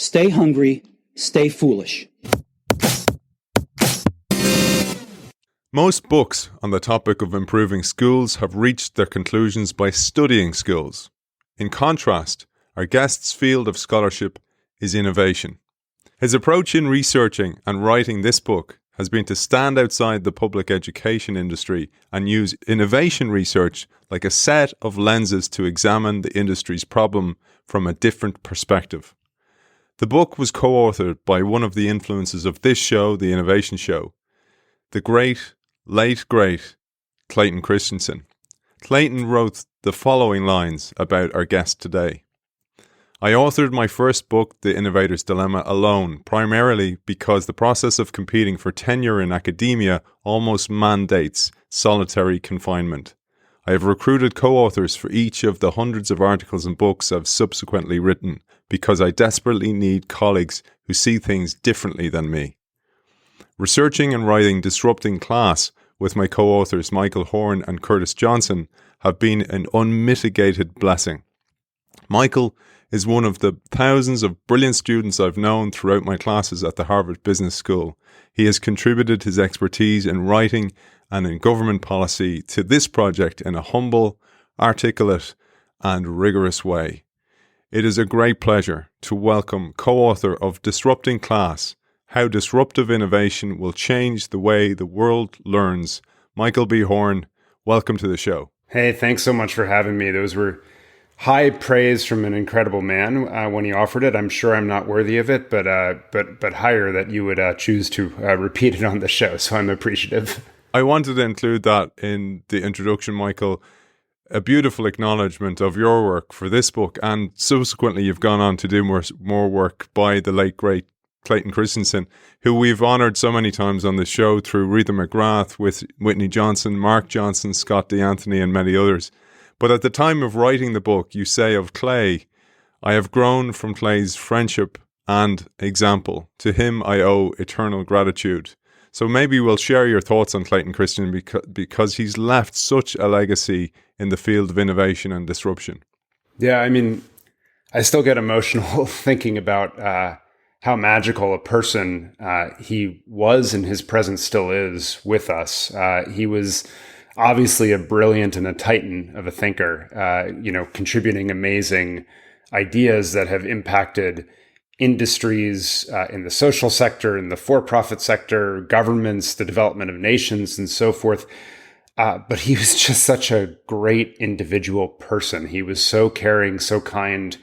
Stay hungry, stay foolish. Most books on the topic of improving schools have reached their conclusions by studying schools. In contrast, our guest's field of scholarship is innovation. His approach in researching and writing this book has been to stand outside the public education industry and use innovation research like a set of lenses to examine the industry's problem from a different perspective. The book was co-authored by one of the influences of this show, The Innovation Show, the late great, Clayton Christensen. Clayton wrote the following lines about our guest today. I authored my first book, The Innovator's Dilemma, alone, primarily because the process of competing for tenure in academia almost mandates solitary confinement. I have recruited co-authors for each of the hundreds of articles and books I've subsequently written because I desperately need colleagues who see things differently than me. Researching and writing Disrupting Class with my co-authors Michael Horn and Curtis Johnson have been an unmitigated blessing. Michael is one of the thousands of brilliant students I've known throughout my classes at the Harvard Business School. He has contributed his expertise in writing and in government policy to this project in a humble, articulate, and rigorous way. It is a great pleasure to welcome co-author of Disrupting Class, How Disruptive Innovation Will Change the Way the World Learns, Michael B. Horn. Welcome to the show. Hey, thanks so much for having me. Those were high praise from an incredible man when he offered it. I'm sure I'm not worthy of it, but higher that you would choose to repeat it on the show. So I'm appreciative. I wanted to include that in the introduction, Michael. A beautiful acknowledgement of your work for this book, and subsequently you've gone on to do more work by the late great Clayton Christensen, who we've honoured so many times on the show through Rita McGrath, with Whitney Johnson, Mark Johnson, Scott DeAnthony, and many others. But at the time of writing the book, you say of Clay, I have grown from Clay's friendship and example. To him I owe eternal gratitude. So maybe we'll share your thoughts on Clayton Christensen because he's left such a legacy in the field of innovation and disruption. Yeah, I mean, I still get emotional thinking about how magical a person he was and his presence still is with us. He was obviously a brilliant and a titan of a thinker, contributing amazing ideas that have impacted industries in the social sector, in the for-profit sector, governments, the development of nations, and so forth. But he was just such a great individual person. He was so caring, so kind.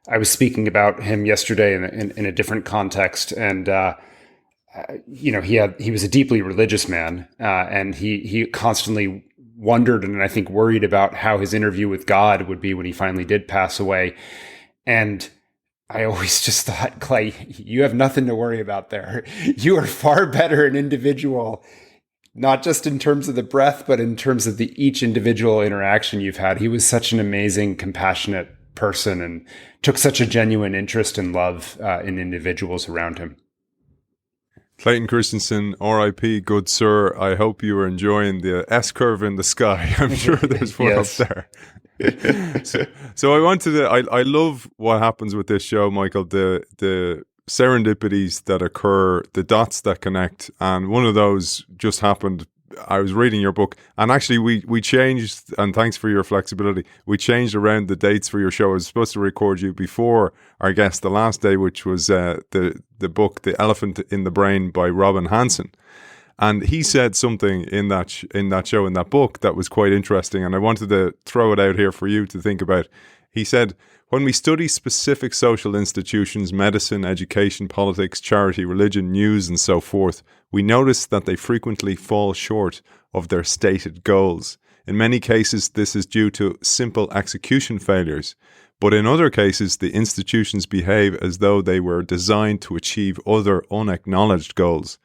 I was speaking about him yesterday in a different context, and he was a deeply religious man, and he constantly wondered and I think worried about how his interview with God would be when he finally did pass away. And I always just thought, Clay, you have nothing to worry about there. You are far better an individual, not just in terms of the breath, but in terms of each individual interaction you've had. He was such an amazing, compassionate person and took such a genuine interest and love in individuals around him. Clayton Christensen, R.I.P., good sir. I hope you are enjoying the S-curve in the sky. I'm sure there's one Yes. up there. So I wanted to, I love what happens with this show, Michael, the serendipities that occur, the dots that connect. And one of those just happened. I was reading your book, and actually we changed, and thanks for your flexibility, we changed around the dates for your show. I was supposed to record you before our guest the last day, which was the book The Elephant in the Brain by Robin Hanson. And he said something in that show, in that book, that was quite interesting, and I wanted to throw it out here for you to think about. He said, when we study specific social institutions, medicine, education, politics, charity, religion, news, and so forth, we notice that they frequently fall short of their stated goals. In many cases, this is due to simple execution failures, but in other cases, the institutions behave as though they were designed to achieve other unacknowledged goals.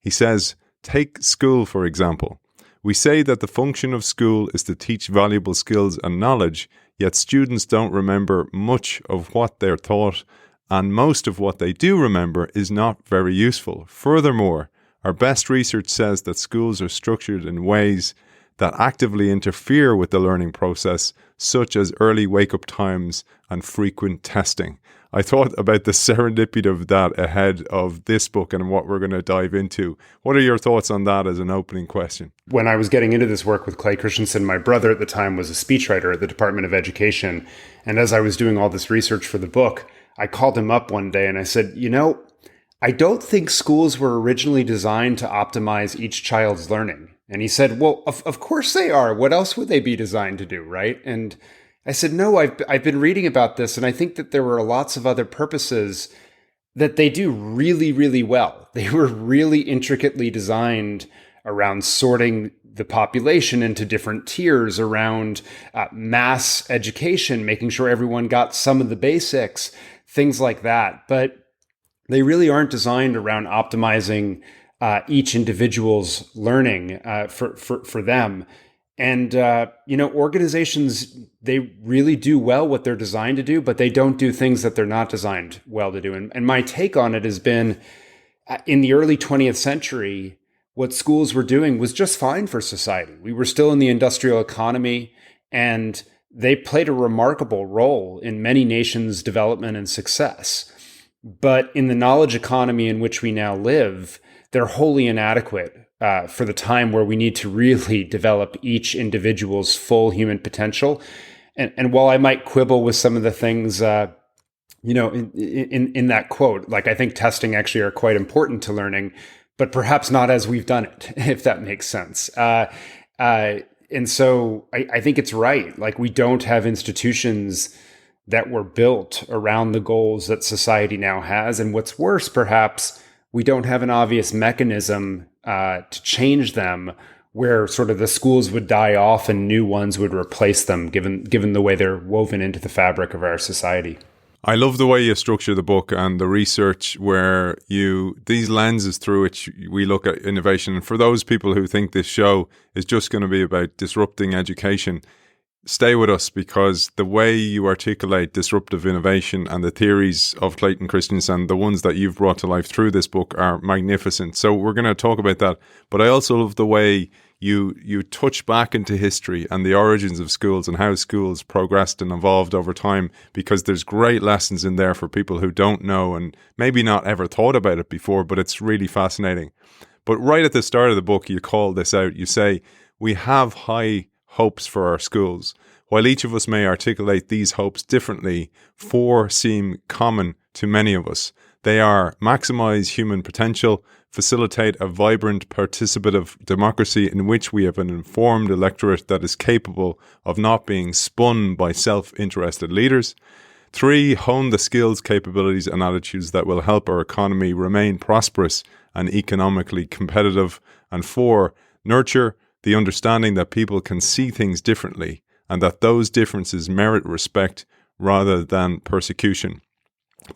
He says, take school, for example. We say that the function of school is to teach valuable skills and knowledge, yet students don't remember much of what they're taught, and most of what they do remember is not very useful. Furthermore, our best research says that schools are structured in ways that actively interfere with the learning process, such as early wake-up times and frequent testing. I thought about the serendipity of that ahead of this book and what we're going to dive into. What are your thoughts on that as an opening question? When I was getting into this work with Clay Christensen, my brother at the time was a speechwriter at the Department of Education. And as I was doing all this research for the book, I called him up one day and I said, I don't think schools were originally designed to optimize each child's learning. And he said, well, of course they are. What else would they be designed to do, right? And I said, no, I've been reading about this, and I think that there were lots of other purposes that they do really, really well. They were really intricately designed around sorting the population into different tiers, around mass education, making sure everyone got some of the basics, things like that. But they really aren't designed around optimizing each individual's learning for them. And, organizations, they really do well what they're designed to do, but they don't do things that they're not designed well to do. And my take on it has been, in the early 20th century, what schools were doing was just fine for society. We were still in the industrial economy, and they played a remarkable role in many nations' development and success. But in the knowledge economy in which we now live, they're wholly inadequate for the time where we need to really develop each individual's full human potential. And while I might quibble with some of the things, in that quote, like I think testing actually are quite important to learning, but perhaps not as we've done it, if that makes sense. And so I think it's right. Like, we don't have institutions that were built around the goals that society now has. And what's worse, perhaps, we don't have an obvious mechanism to change them, where sort of the schools would die off and new ones would replace them, given the way they're woven into the fabric of our society. I love the way you structure the book and the research, where these lenses through which we look at innovation. And for those people who think this show is just going to be about disrupting education, stay with us, because the way you articulate disruptive innovation and the theories of Clayton Christensen, the ones that you've brought to life through this book, are magnificent. So we're going to talk about that. But I also love the way you touch back into history and the origins of schools and how schools progressed and evolved over time, because there's great lessons in there for people who don't know and maybe not ever thought about it before, but it's really fascinating. But right at the start of the book, you call this out. You say, we have high hopes for our schools. While each of us may articulate these hopes differently, four seem common to many of us. They are: maximize human potential, facilitate a vibrant participative democracy in which we have an informed electorate that is capable of not being spun by self-interested leaders. 3, hone the skills, capabilities and attitudes that will help our economy remain prosperous and economically competitive. And 4, nurture the understanding that people can see things differently and that those differences merit respect rather than persecution.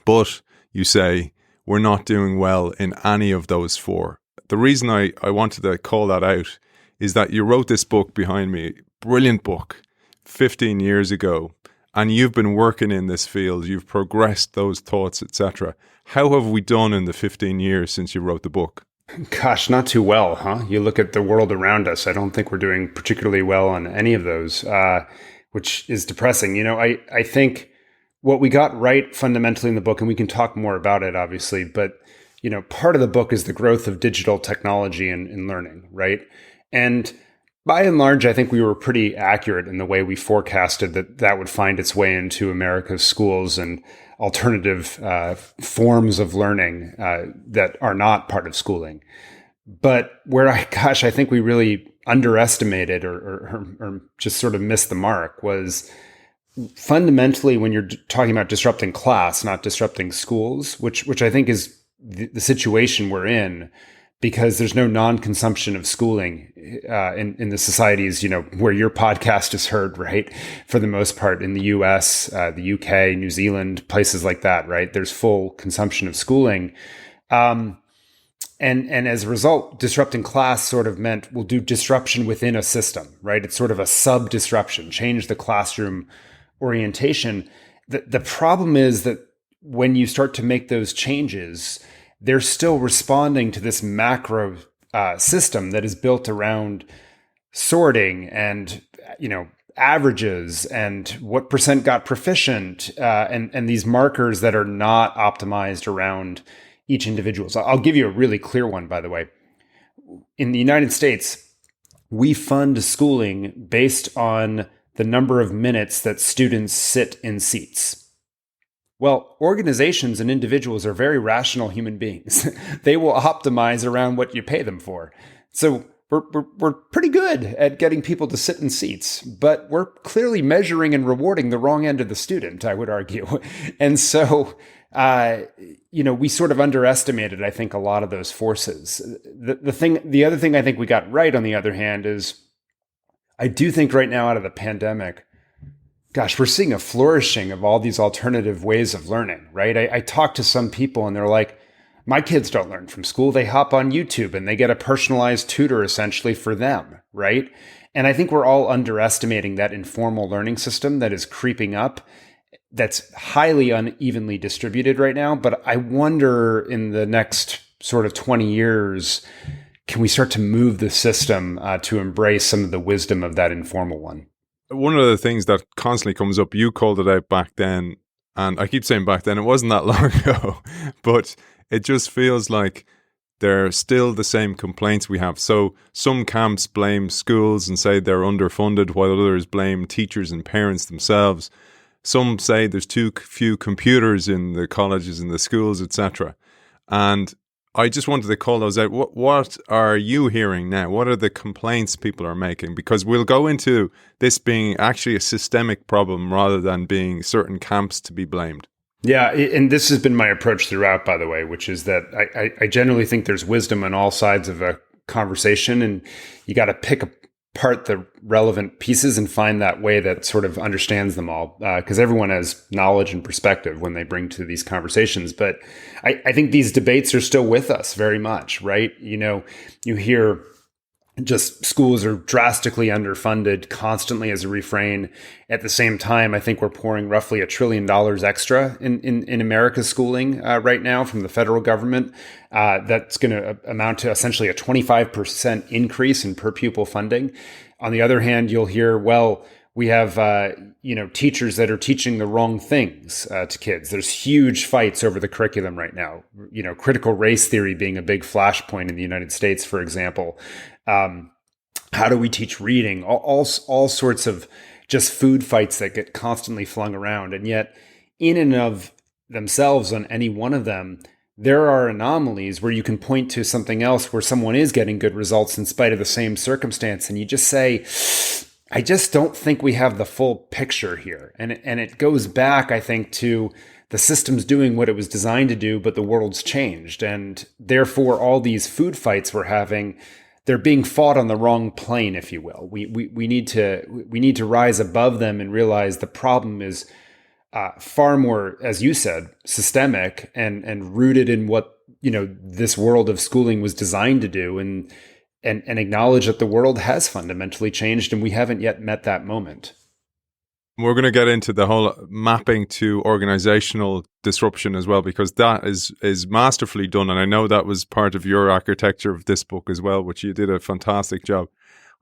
But, you say, we're not doing well in any of those 4. The reason I wanted to call that out is that you wrote this book behind me, brilliant book, 15 years ago, and you've been working in this field, you've progressed those thoughts, etc. How have we done in the 15 years since you wrote the book? Gosh, not too well, huh? You look at the world around us, I don't think we're doing particularly well on any of those, which is depressing. I think what we got right fundamentally in the book, and we can talk more about it, obviously, but, part of the book is the growth of digital technology in learning, right? And by and large, I think we were pretty accurate in the way we forecasted that would find its way into America's schools and alternative forms of learning that are not part of schooling. But where I think we really underestimated or just sort of missed the mark was fundamentally when you're talking about disrupting class, not disrupting schools, which I think is the situation we're in, because there's no non-consumption of schooling in the societies, where your podcast is heard, right? For the most part, in the US, the UK, New Zealand, places like that, right? There's full consumption of schooling. And as a result, disrupting class sort of meant we'll do disruption within a system, right? It's sort of a sub-disruption, change the classroom orientation. The problem is that when you start to make those changes, they're still responding to this macro system that is built around sorting and, averages and what percent got proficient, and these markers that are not optimized around each individual. So I'll give you a really clear one, by the way. In the United States, we fund schooling based on the number of minutes that students sit in seats. Well, organizations and individuals are very rational human beings. They will optimize around what you pay them for. So we're pretty good at getting people to sit in seats, but we're clearly measuring and rewarding the wrong end of the student, I would argue. And so, we sort of underestimated, I think, a lot of those forces. The other thing I think we got right, on the other hand, is I do think right now out of the pandemic, gosh, we're seeing a flourishing of all these alternative ways of learning, right? I talk to some people and they're like, my kids don't learn from school. They hop on YouTube and they get a personalized tutor essentially for them, right? And I think we're all underestimating that informal learning system that is creeping up, that's highly unevenly distributed right now. But I wonder in the next sort of 20 years, can we start to move the system to embrace some of the wisdom of that informal one? One of the things that constantly comes up, you called it out back then, and I keep saying back then, it wasn't that long ago, but it just feels like they're still the same complaints we have. So some camps blame schools and say they're underfunded, while others blame teachers and parents themselves. Some say there's too few computers in the colleges and the schools, etc. And I just wanted to call those out. What are you hearing now? What are the complaints people are making? Because we'll go into this being actually a systemic problem rather than being certain camps to be blamed. Yeah, and this has been my approach throughout, by the way, which is that I generally think there's wisdom on all sides of a conversation, and you got to pick apart the relevant pieces and find that way that sort of understands them all, because everyone has knowledge and perspective when they bring to these conversations. But I think these debates are still with us very much, right? You hear just schools are drastically underfunded constantly as a refrain. At the same time, I think we're pouring roughly $1 trillion extra in America's schooling right now from the federal government. That's going to amount to essentially a 25% increase in per pupil funding. On the other hand, you'll hear, well, we have teachers that are teaching the wrong things to kids. There's huge fights over the curriculum right now. Critical race theory being a big flashpoint in the United States, for example. How do we teach reading? All sorts of just food fights that get constantly flung around. And yet, in and of themselves, on any one of them, there are anomalies where you can point to something else where someone is getting good results in spite of the same circumstance. And you just say, I just don't think we have the full picture here. And it goes back, I think, to the system's doing what it was designed to do, but the world's changed. And therefore, all these food fights we're having, they're being fought on the wrong plane, if you will. We need to rise above them and realize the problem is far more, as you said, systemic and rooted in what this world of schooling was designed to do, and acknowledge that the world has fundamentally changed and we haven't yet met that moment. We're going to get into the whole mapping to organizational disruption as well, because that is masterfully done. And I know that was part of your architecture of this book as well, which you did a fantastic job.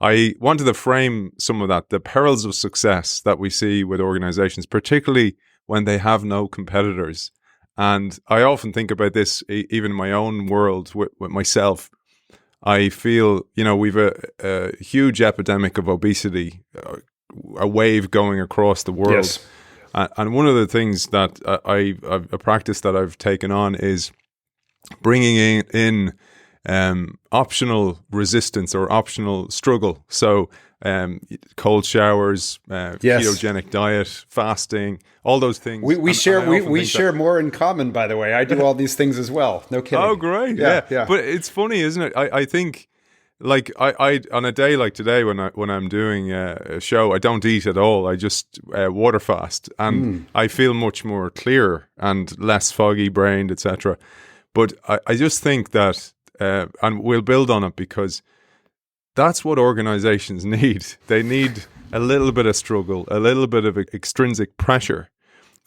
I wanted to frame some of that, the perils of success that we see with organizations, particularly when they have no competitors. And I often think about this, even in my own world with myself. I feel, we've a huge epidemic of obesity, a wave going across the world. Yes. And one of the things that a practice that I've taken on is bringing in optional resistance or optional struggle. So cold showers, ketogenic diet, fasting, all those things. We share more in common, by the way. I do all these things as well. No kidding. Oh, great. Yeah. But it's funny, isn't it? I think, like, I on a day like today when I'm doing a show, I don't eat at all. I just water fast, and I feel much more clear and less foggy brained, etc. But I just think that, and we'll build on it, because that's what organizations need. They need a little bit of struggle, a little bit of extrinsic pressure.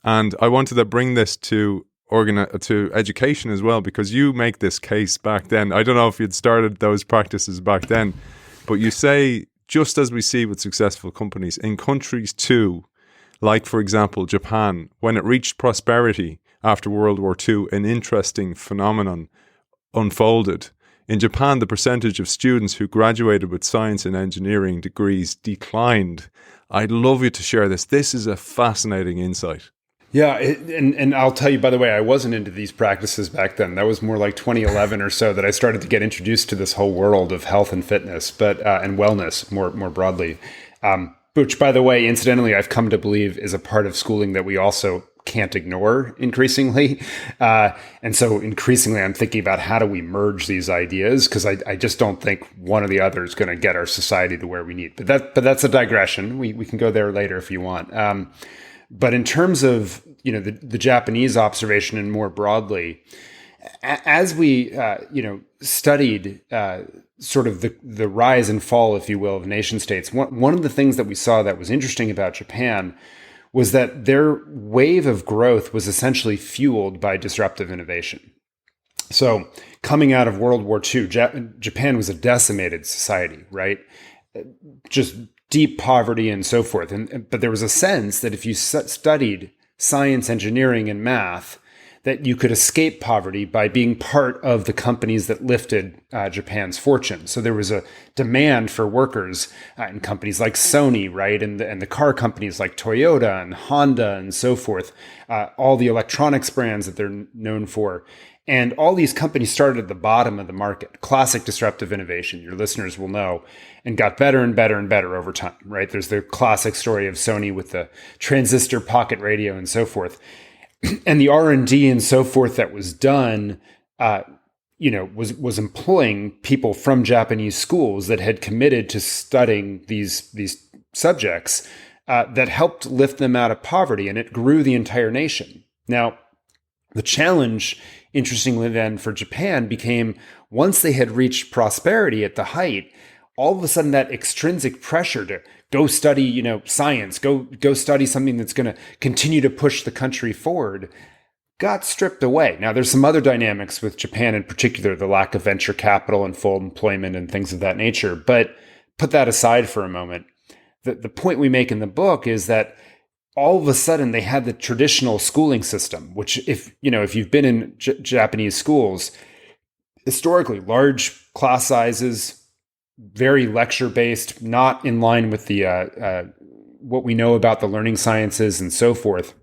And I wanted to bring this to education as well, because you make this case back then. I don't know if you'd started those practices back then, but you say just as we see with successful companies in countries too, like, for example, Japan, when it reached prosperity after World War II, an interesting phenomenon unfolded. In Japan, the percentage of students who graduated with science and engineering degrees declined. I'd love you to share this. This is a fascinating insight. Yeah, and I'll tell you, by the way, I wasn't into these practices back then. That was more like 2011 or so that I started to get introduced to this whole world of health and fitness, but and wellness more broadly. Which, by the way, incidentally, I've come to believe is a part of schooling that we also can't ignore increasingly. And so increasingly, I'm thinking about how do we merge these ideas, because I just don't think one or the other is going to get our society to where we need. But that's a digression. We can go there later if you want. But in terms of the Japanese observation and more broadly, as we studied sort of the rise and fall, if you will, of nation states, one of the things that we saw that was interesting about Japan was that their wave of growth was essentially fueled by disruptive innovation. So coming out of World War II, Japan was a decimated society, right? Just deep poverty and so forth. But there was a sense that if you studied science, engineering, and math, that you could escape poverty by being part of the companies that lifted Japan's fortune. So there was a demand for workers in companies like Sony, right, and the car companies like Toyota and Honda and so forth, all the electronics brands that they're known for. And all these companies started at the bottom of the market, classic disruptive innovation, your listeners will know, and got better and better and better over time, right? There's the classic story of Sony with the transistor pocket radio and so forth. And the R&D and so forth that was done, was employing people from Japanese schools that had committed to studying these subjects that helped lift them out of poverty, and it grew the entire nation. Now, the challenge, interestingly then, for Japan became once they had reached prosperity at the height, all of a sudden that extrinsic pressure to go study, science, go study something that's going to continue to push the country forward got stripped away. Now, there's some other dynamics with Japan in particular, the lack of venture capital and full employment and things of that nature. But put that aside for a moment. The point we make in the book is that all of a sudden they had the traditional schooling system, which if you've been in Japanese schools, historically large class sizes, very lecture-based, not in line with the what we know about the learning sciences and so forth.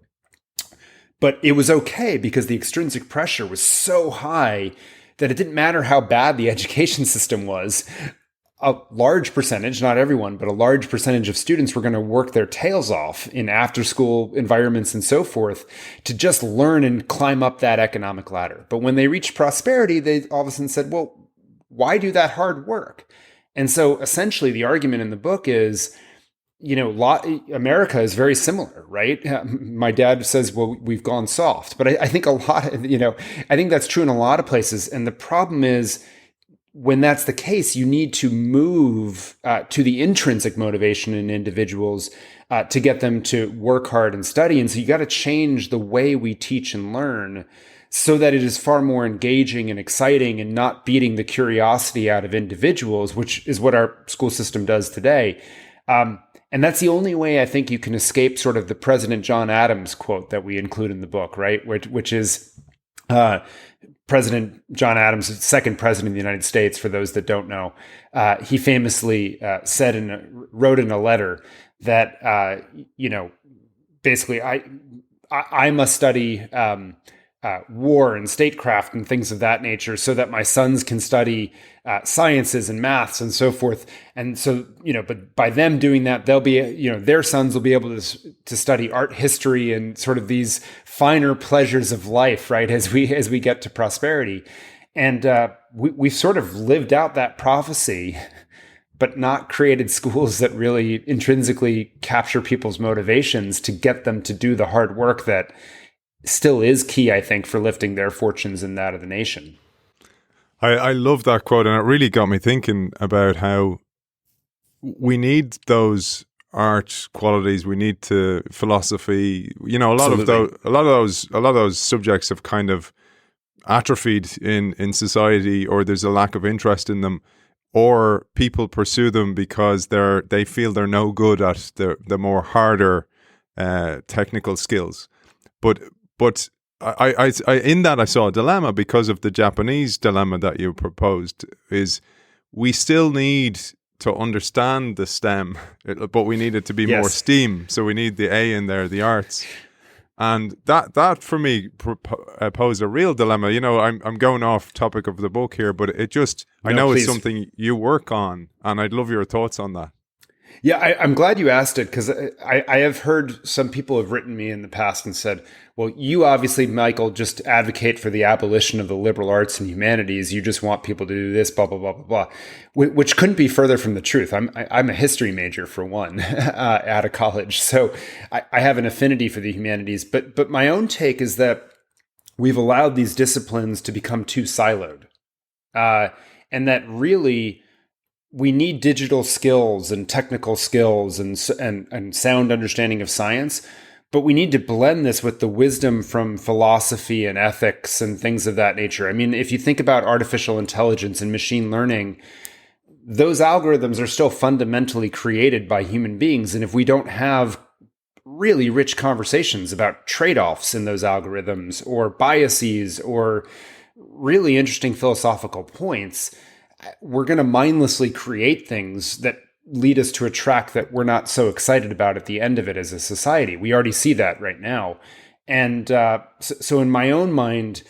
But it was okay because the extrinsic pressure was so high that it didn't matter how bad the education system was. A large percentage, not everyone, but a large percentage of students were going to work their tails off in after-school environments and so forth to just learn and climb up that economic ladder. But when they reached prosperity, they all of a sudden said, well, why do that hard work? And so essentially the argument in the book is, America is very similar, right? My dad says, well, we've gone soft, but I think I think that's true in a lot of places. And the problem is when that's the case, you need to move to the intrinsic motivation in individuals to get them to work hard and study. And so you got to change the way we teach and learn so that it is far more engaging and exciting and not beating the curiosity out of individuals, which is what our school system does today. And that's the only way I think you can escape sort of the President John Adams quote that we include in the book, right? Which is President John Adams, second president of the United States, for those that don't know. He famously wrote in a letter that, basically I must study war and statecraft and things of that nature so that my sons can study sciences and maths and so forth. And so, but by them doing that, they'll be, their sons will be able to study art history and sort of these finer pleasures of life, right? As we get to prosperity. And we've sort of lived out that prophecy, but not created schools that really intrinsically capture people's motivations to get them to do the hard work that still is key, I think, for lifting their fortunes and that of the nation. I love that quote, and it really got me thinking about how we need those art qualities. We need to philosophy. A lot of those subjects have kind of atrophied in society, or there's a lack of interest in them. or people pursue them because they feel they're no good at the more harder technical skills. But I in that I saw a dilemma because of the Japanese dilemma that you proposed. Is we still need to understand the STEM, but we need it to be more STEAM. So we need the A in there, the arts. And that for me posed a real dilemma. I'm going off topic of the book here, but I know please. It's something you work on, and I'd love your thoughts on that. Yeah, I'm glad you asked it, because I have heard some people have written me in the past and said, well, you obviously, Michael, just advocate for the abolition of the liberal arts and humanities. You just want people to do this, blah, blah, blah, blah, blah, which couldn't be further from the truth. I'm a history major, for one, out of college. So I have an affinity for the humanities. But my own take is that we've allowed these disciplines to become too siloed. And that really we need digital skills and technical skills and sound understanding of science, but we need to blend this with the wisdom from philosophy and ethics and things of that nature. I mean, if you think about artificial intelligence and machine learning, those algorithms are still fundamentally created by human beings. And if we don't have really rich conversations about trade-offs in those algorithms or biases or really interesting philosophical points, we're going to mindlessly create things that lead us to a track that we're not so excited about at the end of it as a society. We already see that right now. And so in my own mind,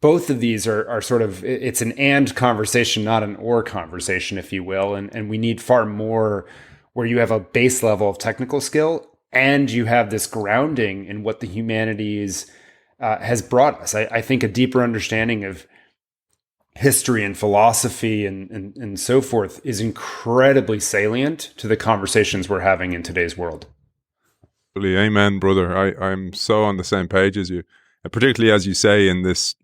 both of these are sort of, it's an and conversation, not an or conversation, if you will. And we need far more where you have a base level of technical skill and you have this grounding in what the humanities has brought us. I think a deeper understanding of history and philosophy and so forth is incredibly salient to the conversations we're having in today's world. Amen, brother. I'm so on the same page as you, particularly as you say in this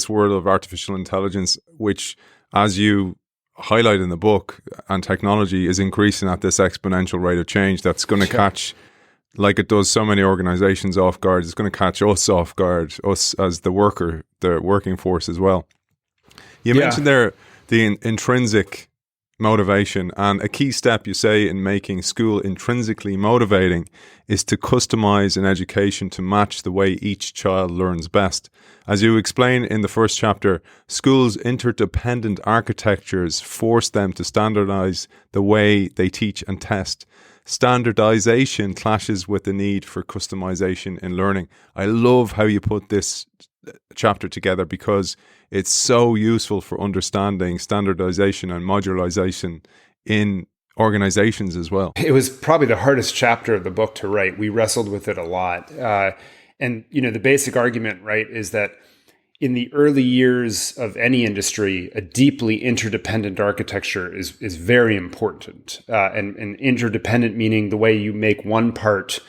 world of artificial intelligence, which, as you highlight in the book, and technology is increasing at this exponential rate of change that's going to catch, like it does so many organizations, off guard. It's going to catch us off guard, us as the working force as well. You mentioned there the intrinsic motivation, and a key step you say in making school intrinsically motivating is to customize an education to match the way each child learns best. As you explain in the first chapter, schools' interdependent architectures force them to standardize the way they teach and test. Standardization clashes with the need for customization in learning. I love how you put this chapter together because it's so useful for understanding standardization and modularization in organizations as well. It was probably the hardest chapter of the book to write. We wrestled with it a lot. And the basic argument, right, is that in the early years of any industry, a deeply interdependent architecture is very important. And interdependent meaning the way you make one part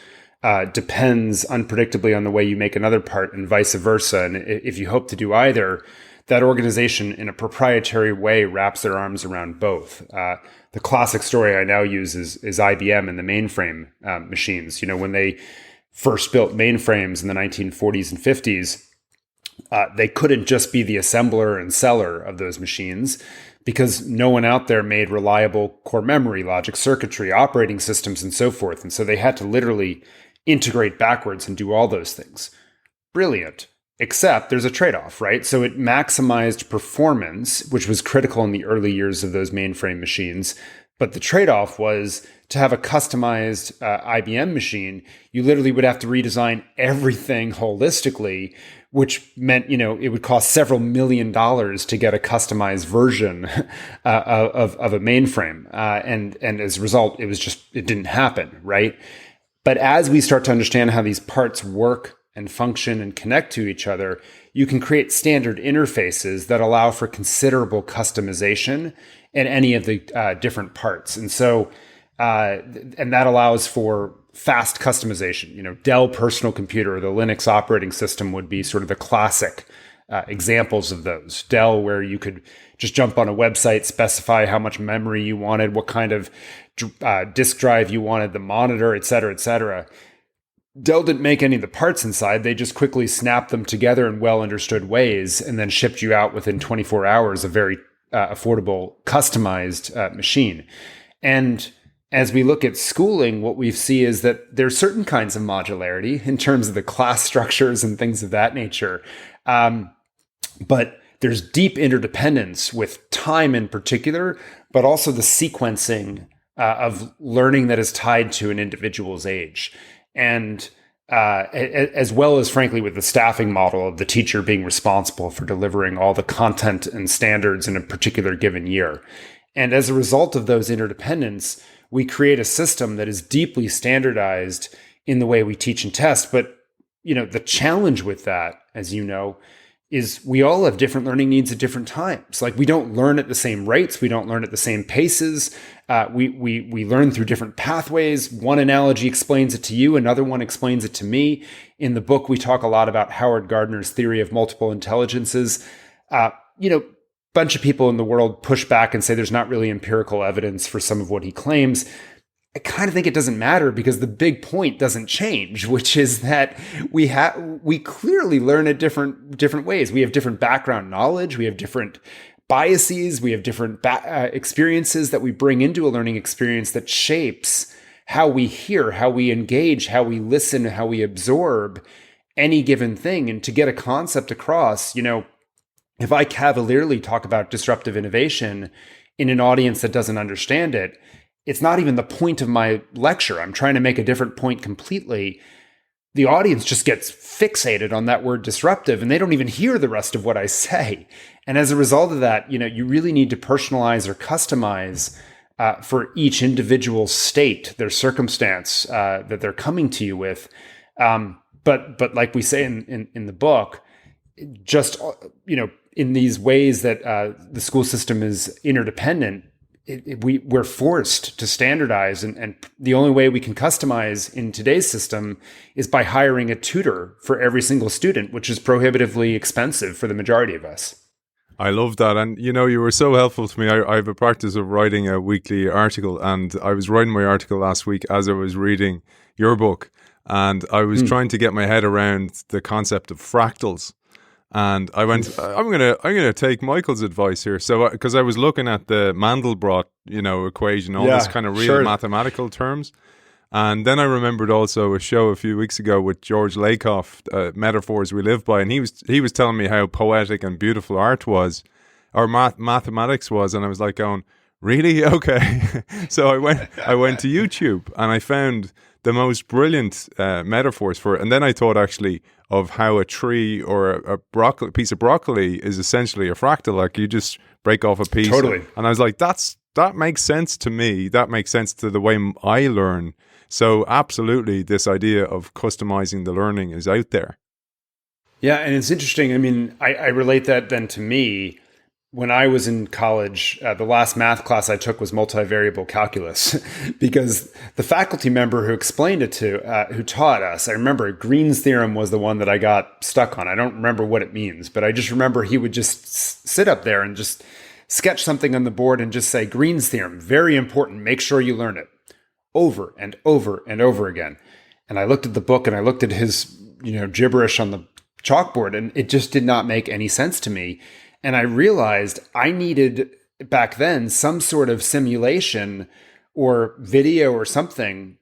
depends unpredictably on the way you make another part, and vice versa. And if you hope to do either, that organization in a proprietary way wraps their arms around both. The classic story I now use is IBM and the mainframe machines. When they first built mainframes in the 1940s and 50s, they couldn't just be the assembler and seller of those machines because no one out there made reliable core memory, logic circuitry, operating systems, and so forth. And so they had to literally integrate backwards and do all those things. Brilliant. Except there's a trade-off, right? So it maximized performance, which was critical in the early years of those mainframe machines. But the trade-off was to have a customized IBM machine, you literally would have to redesign everything holistically, which meant, it would cost several $1 million to get a customized version of a mainframe. And as a result, it didn't happen, right? But as we start to understand how these parts work and function and connect to each other, you can create standard interfaces that allow for considerable customization in any of the different parts. And so, and that allows for fast customization. Dell personal computer or the Linux operating system would be sort of the classic examples of those. Dell, where you could just jump on a website, specify how much memory you wanted, what kind of disk drive you wanted, the monitor, et cetera, et cetera. Dell didn't make any of the parts inside. They just quickly snapped them together in well understood ways and then shipped you out within 24 hours a very affordable, customized machine. And as we look at schooling, what we see is that there's certain kinds of modularity in terms of the class structures and things of that nature. But there's deep interdependence with time in particular, but also the sequencing of learning that is tied to an individual's age. And as well as, frankly, with the staffing model of the teacher being responsible for delivering all the content and standards in a particular given year. And as a result of those interdependence, we create a system that is deeply standardized in the way we teach and test. But, the challenge with that, as you know, is we all have different learning needs at different times. Like, we don't learn at the same rates. We don't learn at the same paces. We learn through different pathways. One analogy explains it to you. Another one explains it to me. In the book, we talk a lot about Howard Gardner's theory of multiple intelligences. Bunch of people in the world push back and say there's not really empirical evidence for some of what he claims. I kind of think it doesn't matter because the big point doesn't change, which is that we clearly learn at different ways. We have different background knowledge. We have different biases. We have different experiences that we bring into a learning experience that shapes how we hear, how we engage, how we listen, how we absorb any given thing. And to get a concept across, if I cavalierly talk about disruptive innovation in an audience that doesn't understand it, it's not even the point of my lecture. I'm trying to make a different point completely. The audience just gets fixated on that word disruptive, and they don't even hear the rest of what I say. And as a result of that, you really need to personalize or customize for each individual state, their circumstance that they're coming to you with. But like we say in the book, just in these ways that the school system is interdependent, we're forced to standardize, and the only way we can customize in today's system is by hiring a tutor for every single student, which is prohibitively expensive for the majority of us. I love that. And, you were so helpful to me. I have a practice of writing a weekly article, and I was writing my article last week as I was reading your book, and I was trying to get my head around the concept of fractals. And I went, I'm gonna take Michael's advice here. So, because I was looking at the Mandelbrot, equation, all this kind of real mathematical terms. And then I remembered also a show a few weeks ago with George Lakoff, Metaphors We Live By. And he was telling me how poetic and beautiful art was, or mathematics was. And I was like going, really? Okay. So I went to YouTube and I found the most brilliant metaphors for it. And then I thought actually of how a tree or a piece of broccoli is essentially a fractal. Like, you just break off a piece. Totally. And I was like, that makes sense to me. That makes sense to the way I learn. So absolutely, this idea of customizing the learning is out there. Yeah, and it's interesting. I mean, I relate that then to me. When I was in college, the last math class I took was multivariable calculus because the faculty member who explained it who taught us, I remember Green's theorem was the one that I got stuck on. I don't remember what it means, but I just remember he would just sit up there and just sketch something on the board and just say, Green's theorem, very important, make sure you learn it, over and over and over again. And I looked at the book and I looked at his, gibberish on the chalkboard, and it just did not make any sense to me. And I realized I needed back then some sort of simulation or video or something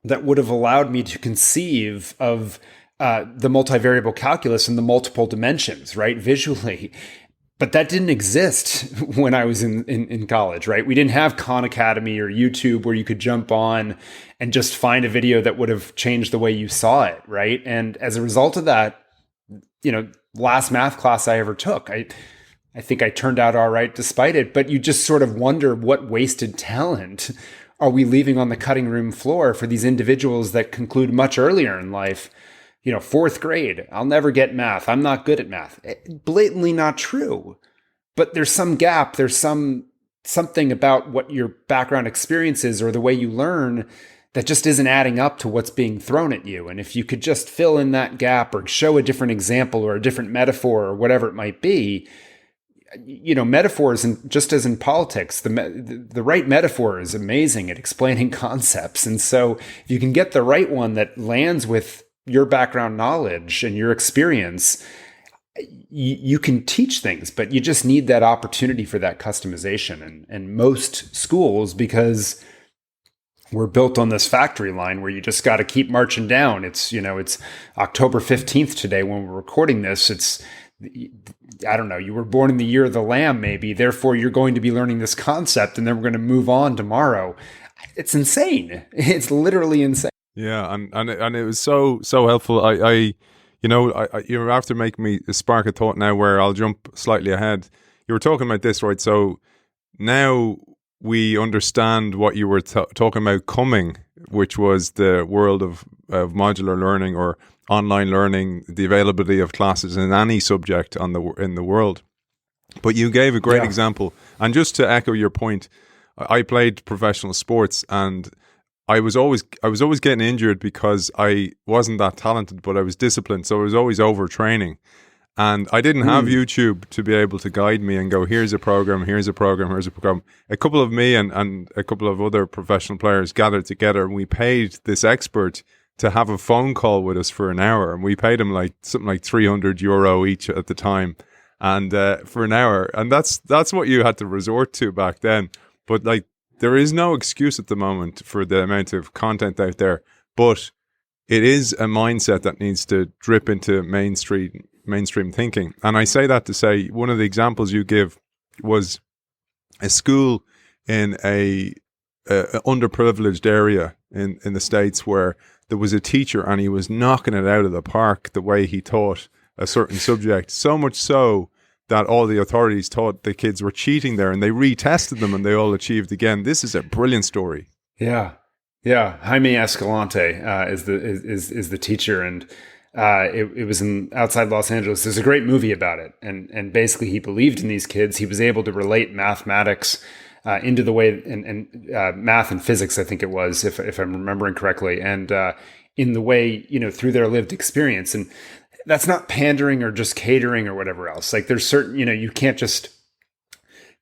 that would have allowed me to conceive of the multivariable calculus and the multiple dimensions, right, visually. But that didn't exist when I was in college, right? We didn't have Khan Academy or YouTube where you could jump on and just find a video that would have changed the way you saw it, right? And as a result of that, last math class I ever took, I think I turned out all right despite it, but you just sort of wonder what wasted talent are we leaving on the cutting room floor for these individuals that conclude much earlier in life. Fourth grade, I'll never get math. I'm not good at math. Blatantly not true. But there's some gap. There's something about what your background experience is or the way you learn that just isn't adding up to what's being thrown at you. And if you could just fill in that gap or show a different example or a different metaphor or whatever it might be, metaphors, and just as in politics, the right metaphor is amazing at explaining concepts. And so if you can get the right one that lands with your background knowledge and your experience, you can teach things, but you just need that opportunity for that customization. And most schools, because we're built on this factory line where you just got to keep marching down. It's October 15th today when we're recording this. I don't know, you were born in the year of the lamb, maybe. Therefore, you're going to be learning this concept and then we're going to move on tomorrow. It's insane. It's literally insane. Yeah. And it was so helpful. You're after making me spark a thought now where I'll jump slightly ahead. You were talking about this, right? So now we understand what you were talking about coming, which was the world of modular learning or online learning, the availability of classes in any subject in the world. But you gave a great example. And just to echo your point, I played professional sports and I was always getting injured because I wasn't that talented, but I was disciplined. So I was always overtraining. And I didn't have YouTube to be able to guide me and go, here's a program. A couple of me and a couple of other professional players gathered together and we paid this expert to have a phone call with us for an hour. And we paid him something like €300 each at the time. And for an hour. And that's what you had to resort to back then. But there is no excuse at the moment for the amount of content out there. But it is a mindset that needs to drip into mainstream thinking. And I say that to say one of the examples you give was a school in a underprivileged area in the States where there was a teacher and he was knocking it out of the park the way he taught a certain subject, so much so that all the authorities thought the kids were cheating there and they retested them and they all achieved again. This is a brilliant story. Yeah. Jaime Escalante is the teacher, and it was outside Los Angeles. There's a great movie about it, and basically he believed in these kids. He was able to relate mathematics into the way and math and physics, I think it was, if I'm remembering correctly, and in the way through their lived experience. And that's not pandering or just catering or whatever else. There's certain you can't just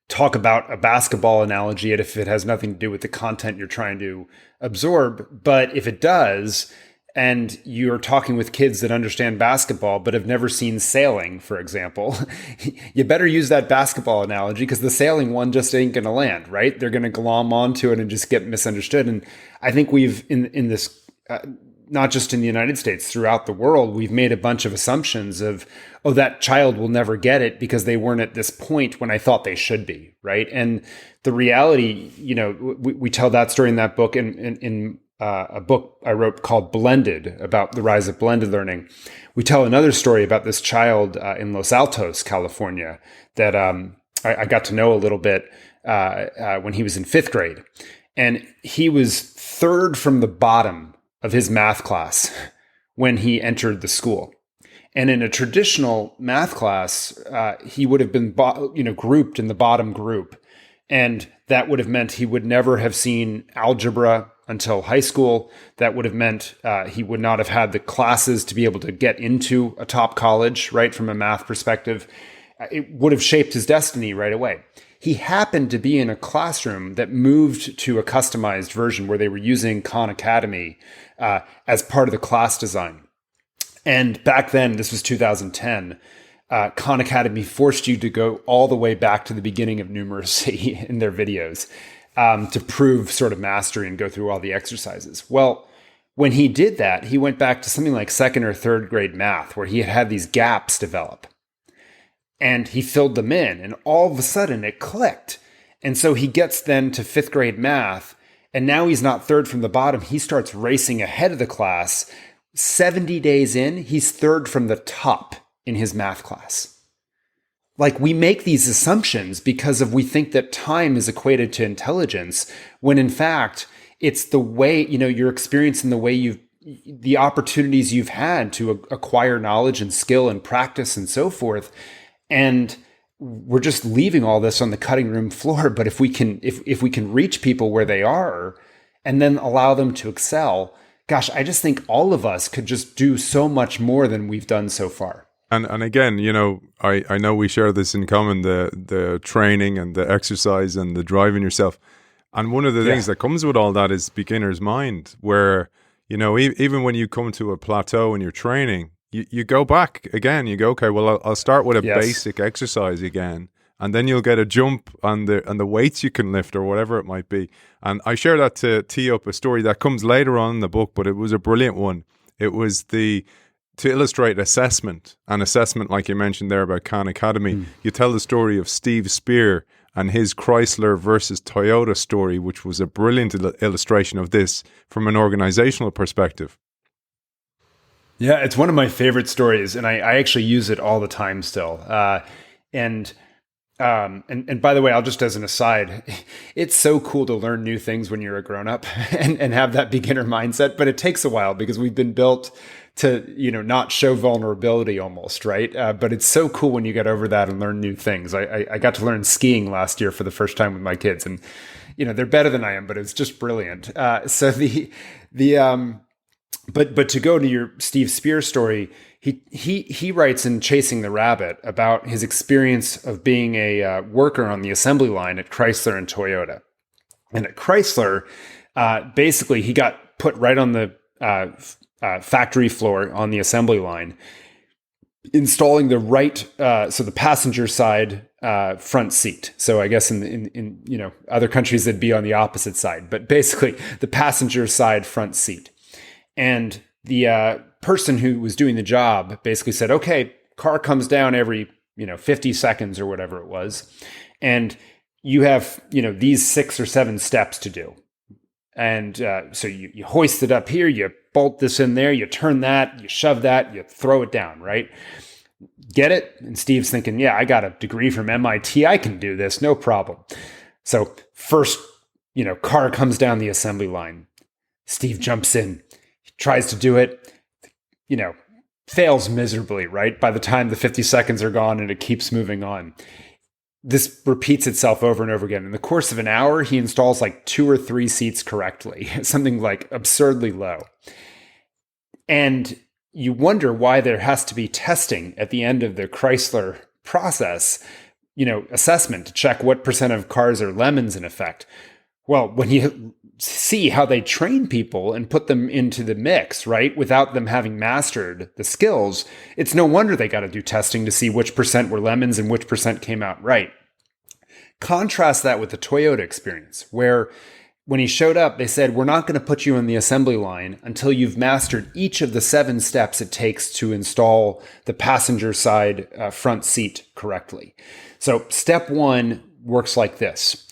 talk about a basketball analogy if it has nothing to do with the content you're trying to absorb. But if it does, and you're talking with kids that understand basketball but have never seen sailing, for example, you better use that basketball analogy because the sailing one just ain't going to land, right? They're going to glom onto it and just get misunderstood. And I think we've, in this, not just in the United States, throughout the world, we've made a bunch of assumptions of, oh, that child will never get it because they weren't at this point when I thought they should be, right? And the reality, we tell that story in that book, in a book I wrote called Blended, about the rise of blended learning. We tell another story about this child in Los Altos, California, that I got to know a little bit when he was in 5th grade. And he was third from the bottom of his math class when he entered the school. And in a traditional math class, he would have been grouped in the bottom group. And that would have meant he would never have seen algebra until high school. That would have meant he would not have had the classes to be able to get into a top college, right, from a math perspective. It would have shaped his destiny right away. He happened to be in a classroom that moved to a customized version where they were using Khan Academy as part of the class design. And back then, this was 2010, Khan Academy forced you to go all the way back to the beginning of numeracy in their videos to prove sort of mastery and go through all the exercises. Well, when he did that, he went back to something like 2nd or 3rd grade math, where he had these gaps develop. And he filled them in, and all of a sudden it clicked. And so he gets then to 5th grade math, and now he's not third from the bottom. He starts racing ahead of the class. 70 days in, he's third from the top in his math class. We make these assumptions because we think that time is equated to intelligence, when in fact, it's the way, your experience and the way the opportunities you've had to acquire knowledge and skill and practice and so forth. And we're just leaving all this on the cutting room floor. But if we can reach people where they are and then allow them to excel, gosh, I just think all of us could just do so much more than we've done so far. And again, I know we share this in common, the training and the exercise and the driving yourself. And one of the things that comes with all that is beginner's mind, where, even when you come to a plateau in your training, you go back again. You go, okay, well, I'll start with a Yes. basic exercise again, and then you'll get a jump on the weights you can lift or whatever it might be. And I share that to tee up a story that comes later on in the book, but it was a brilliant one. It was to illustrate assessment, and assessment, like you mentioned there about Khan Academy. You tell the story of Steve Spear and his Chrysler versus Toyota story, which was a brilliant illustration of this from an organizational perspective. Yeah, it's one of my favorite stories, and I actually use it all the time still. And by the way, I'll just as an aside, it's so cool to learn new things when you're a grown up and have that beginner mindset, but it takes a while because we've been built to, not show vulnerability almost, right? But it's so cool when you get over that and learn new things. I got to learn skiing last year for the first time with my kids, and they're better than I am, but it's just brilliant. But to go to your Steve Spear story, he writes in Chasing the Rabbit about his experience of being a worker on the assembly line at Chrysler and Toyota. And at Chrysler, basically he got put right on the factory floor on the assembly line, installing the right, so the passenger side front seat. So I guess in other countries it'd be on the opposite side, but basically the passenger side front seat. And the person who was doing the job basically said, okay, car comes down every, 50 seconds or whatever it was. And you have, these 6 or 7 steps to do. And so you hoist it up here, you bolt this in there, you turn that, you shove that, you throw it down, right? Get it? And Steve's thinking, yeah, I got a degree from MIT. I can do this, no problem. So first, car comes down the assembly line. Steve jumps in. Tries to do it, fails miserably, right? By the time the 50 seconds are gone and it keeps moving on. This repeats itself over and over again. In the course of an hour, he installs like 2 or 3 seats correctly, something like absurdly low. And you wonder why there has to be testing at the end of the Chrysler process, assessment to check what percent of cars are lemons in effect. Well, when you see how they train people and put them into the mix, right, without them having mastered the skills, it's no wonder they got to do testing to see which percent were lemons and which percent came out right. Contrast that with the Toyota experience, where when he showed up, they said, we're not going to put you on the assembly line until you've mastered each of the 7 steps it takes to install the passenger side front seat correctly. So step 1 works like this.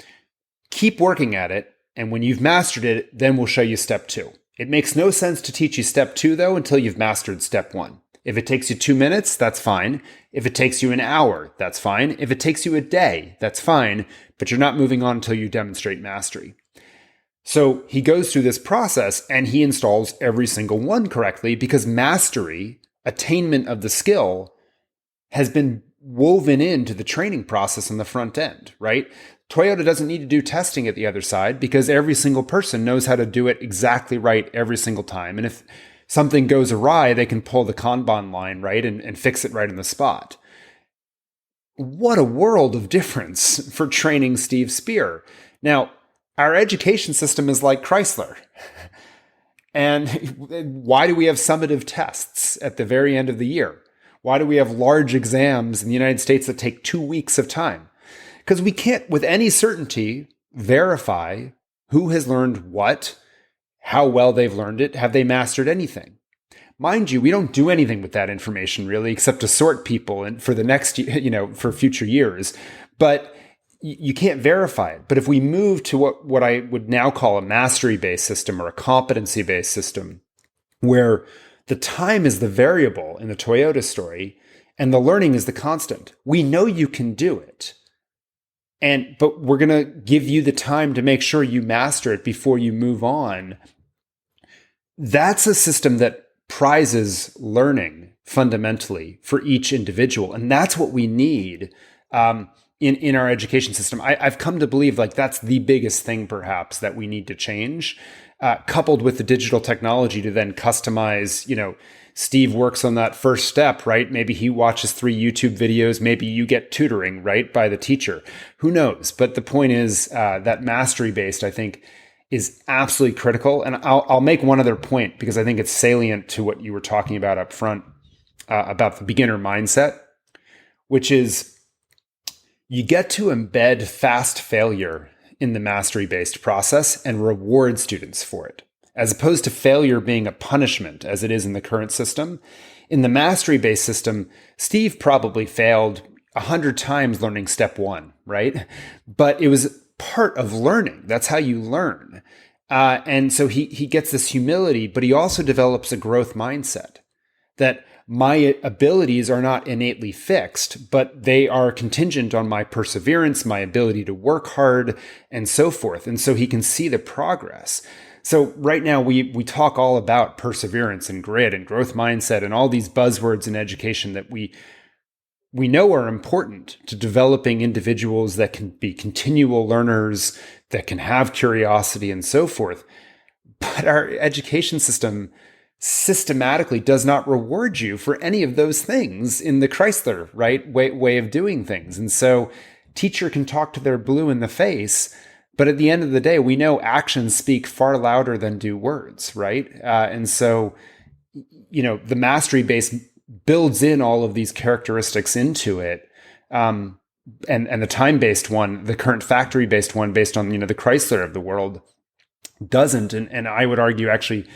Keep working at it, and when you've mastered it, then we'll show you step 2. It makes no sense to teach you step 2, though, until you've mastered step 1. If it takes you 2 minutes, that's fine. If it takes you an hour, that's fine. If it takes you a day, that's fine, but you're not moving on until you demonstrate mastery. So he goes through this process, and he installs every single one correctly because mastery, attainment of the skill, has been woven into the training process on the front end, right? Toyota doesn't need to do testing at the other side because every single person knows how to do it exactly right every single time. And if something goes awry, they can pull the Kanban line, right, and fix it right on the spot. What a world of difference for training Steve Spear. Now, our education system is like Chrysler. And why do we have summative tests at the very end of the year? Why do we have large exams in the United States that take 2 weeks of time? Because we can't, with any certainty, verify who has learned what, how well they've learned it, have they mastered anything. Mind you, we don't do anything with that information really, except to sort people and for the next, for future years. But you can't verify it. But if we move to what I would now call a mastery-based system or a competency-based system, where the time is the variable in the Toyota story and the learning is the constant, we know you can do it. But we're going to give you the time to make sure you master it before you move on. That's a system that prizes learning fundamentally for each individual. And that's what we need in our education system. I've come to believe like that's the biggest thing perhaps that we need to change, coupled with the digital technology to then customize, Steve works on that first step, right? Maybe he watches 3 YouTube videos. Maybe you get tutoring, right, by the teacher. Who knows? But the point is that mastery-based, I think, is absolutely critical. And I'll make one other point because I think it's salient to what you were talking about up front. about the beginner mindset, which is you get to embed fast failure in the mastery-based process and reward students for it, as opposed to failure being a punishment as it is in the current system. In the mastery-based system, Steve probably failed 100 times learning step 1, right? But it was part of learning. That's how you learn. And so he gets this humility, but he also develops a growth mindset that my abilities are not innately fixed, but they are contingent on my perseverance, my ability to work hard, and so forth. And so he can see the progress. So right now we talk all about perseverance and grit and growth mindset and all these buzzwords in education that we know are important to developing individuals that can be continual learners, that can have curiosity and so forth. But our education system systematically does not reward you for any of those things in the Chrysler, right, way of doing things. And so teacher can talk to their blue in the face, but at the end of the day, we know actions speak far louder than do words, right? And so, the mastery base builds in all of these characteristics into it. And the time-based one, the current factory-based one based on, the Chrysler of the world doesn't. And I would argue actually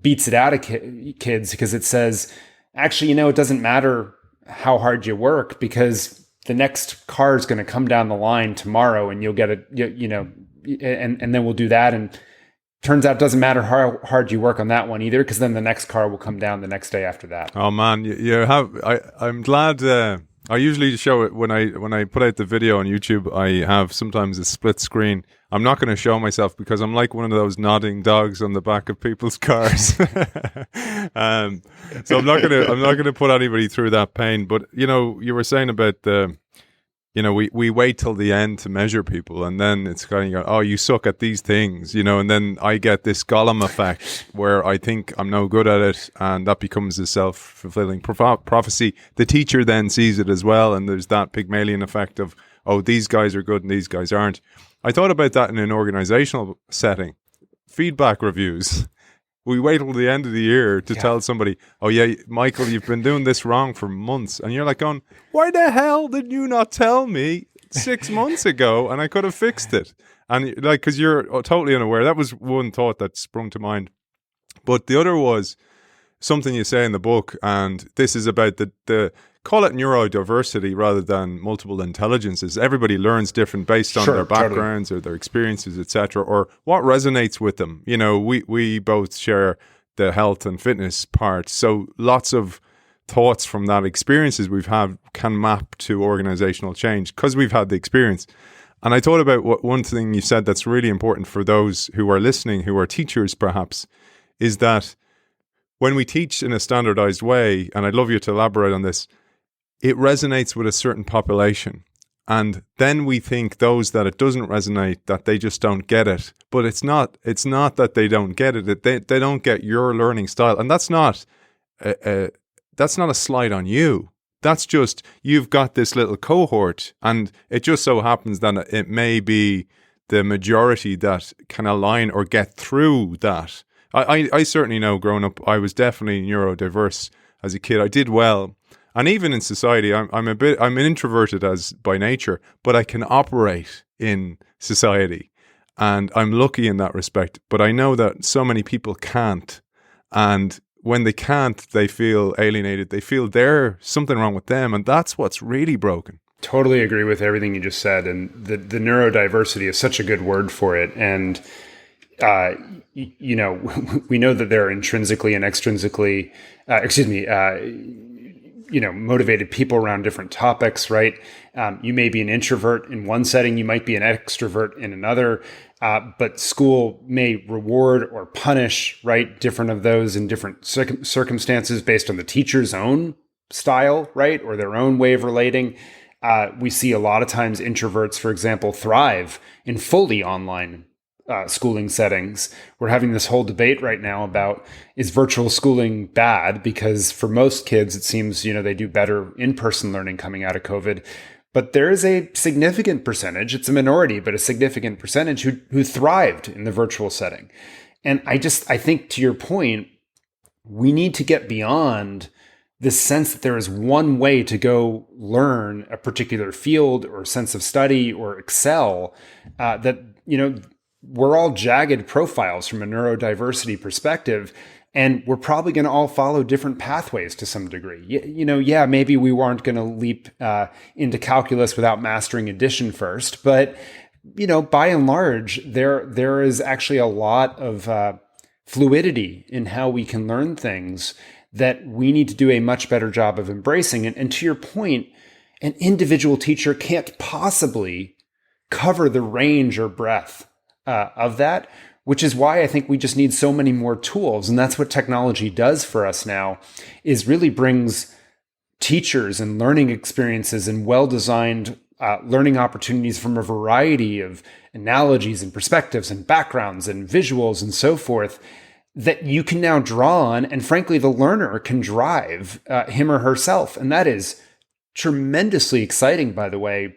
beats it out of kids because it says, actually, it doesn't matter how hard you work because the next car is going to come down the line tomorrow and you'll get it, and then we'll do that. And turns out it doesn't matter how hard you work on that one either, because then the next car will come down the next day after that. Oh man, I'm glad. I usually show it when I put out the video on YouTube. I have sometimes a split screen. I'm not going to show myself because I'm like one of those nodding dogs on the back of people's cars. So I'm not going to put anybody through that pain. But you were saying about the. We wait till the end to measure people, and then it's kind of, oh, you suck at these things, and then I get this Gollum effect where I think I'm no good at it, and that becomes a self-fulfilling prophecy. The teacher then sees it as well, and there's that Pygmalion effect of, oh, these guys are good and these guys aren't. I thought about that in an organizational setting. Feedback reviews. We wait till the end of the year to tell somebody, oh yeah, Michael, you've been doing this wrong for months. And you're like going, why the hell did you not tell me 6 months ago and I could have fixed it? And because you're totally unaware. That was one thought that sprung to mind. But the other was something you say in the book, and this is about the call it neurodiversity rather than multiple intelligences. Everybody learns different based on their backgrounds or their experiences, etc., or what resonates with them. We both share the health and fitness part, so lots of thoughts from that experiences we've had can map to organizational change because we've had the experience. And I thought about one thing you said that's really important for those who are listening, who are teachers perhaps, is that when we teach in a standardized way, and I'd love you to elaborate on this, it resonates with a certain population. And then we think those that it doesn't resonate, that they just don't get it. But it's not that they don't get it. They don't get your learning style. And that's not a slight on you. That's just, you've got this little cohort, and it just so happens that it may be the majority that can align or get through that. I certainly know growing up, I was definitely neurodiverse as a kid. I did well. And even in society, I'm an introverted as by nature, but I can operate in society. And I'm lucky in that respect. But I know that so many people can't. And when they can't, they feel alienated. They feel there's something wrong with them. And that's what's really broken. Totally agree with everything you just said. And the neurodiversity is such a good word for it. And, we know that there are intrinsically and extrinsically, motivated people around different topics, right? You may be an introvert in one setting, you might be an extrovert in another, but school may reward or punish, right? Different of those in different circumstances based on the teacher's own style, right? Or their own way of relating. We see a lot of times introverts, for example, thrive in fully online schooling settings. We're having this whole debate right now about, is virtual schooling bad? Because for most kids, it seems, they do better in-person learning coming out of COVID. But there is a significant percentage, it's a minority, but a significant percentage who thrived in the virtual setting. And I think to your point, we need to get beyond this sense that there is one way to go learn a particular field or sense of study or excel, that, we're all jagged profiles from a neurodiversity perspective. And we're probably going to all follow different pathways to some degree. Maybe we weren't going to leap into calculus without mastering addition first. But, by and large, there is actually a lot of fluidity in how we can learn things that we need to do a much better job of embracing. And to your point, an individual teacher can't possibly cover the range or breadth of that, which is why I think we just need so many more tools. And that's what technology does for us now, is really brings teachers and learning experiences and well-designed learning opportunities from a variety of analogies and perspectives and backgrounds and visuals and so forth that you can now draw on. And frankly, the learner can drive him or herself. And that is tremendously exciting, by the way,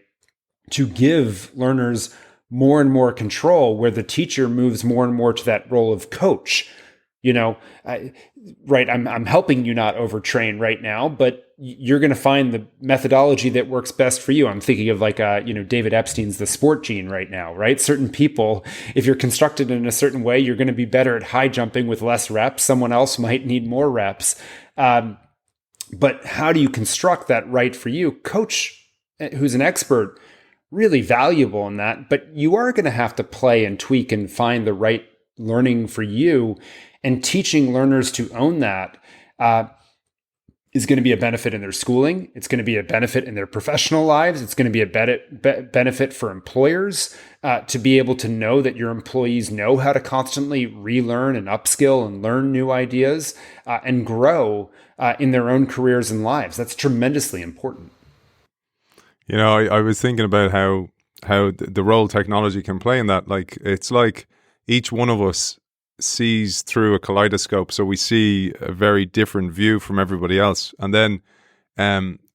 to give learners more and more control, where the teacher moves more and more to that role of coach. I'm helping you not overtrain right now, but you're going to find the methodology that works best for you. I'm thinking of David Epstein's The Sport Gene right now, right? Certain people, if you're constructed in a certain way, you're going to be better at high jumping with less reps. Someone else might need more reps. But how do you construct that right for you? Coach, who's an expert, really valuable in that, but you are going to have to play and tweak and find the right learning for you. And teaching learners to own that is going to be a benefit in their schooling. It's going to be a benefit in their professional lives. It's going to be a benefit for employers to be able to know that your employees know how to constantly relearn and upskill and learn new ideas and grow in their own careers and lives. That's tremendously important. I was thinking about how the role technology can play in that. Like, it's like each one of us sees through a kaleidoscope, so we see a very different view from everybody else. And then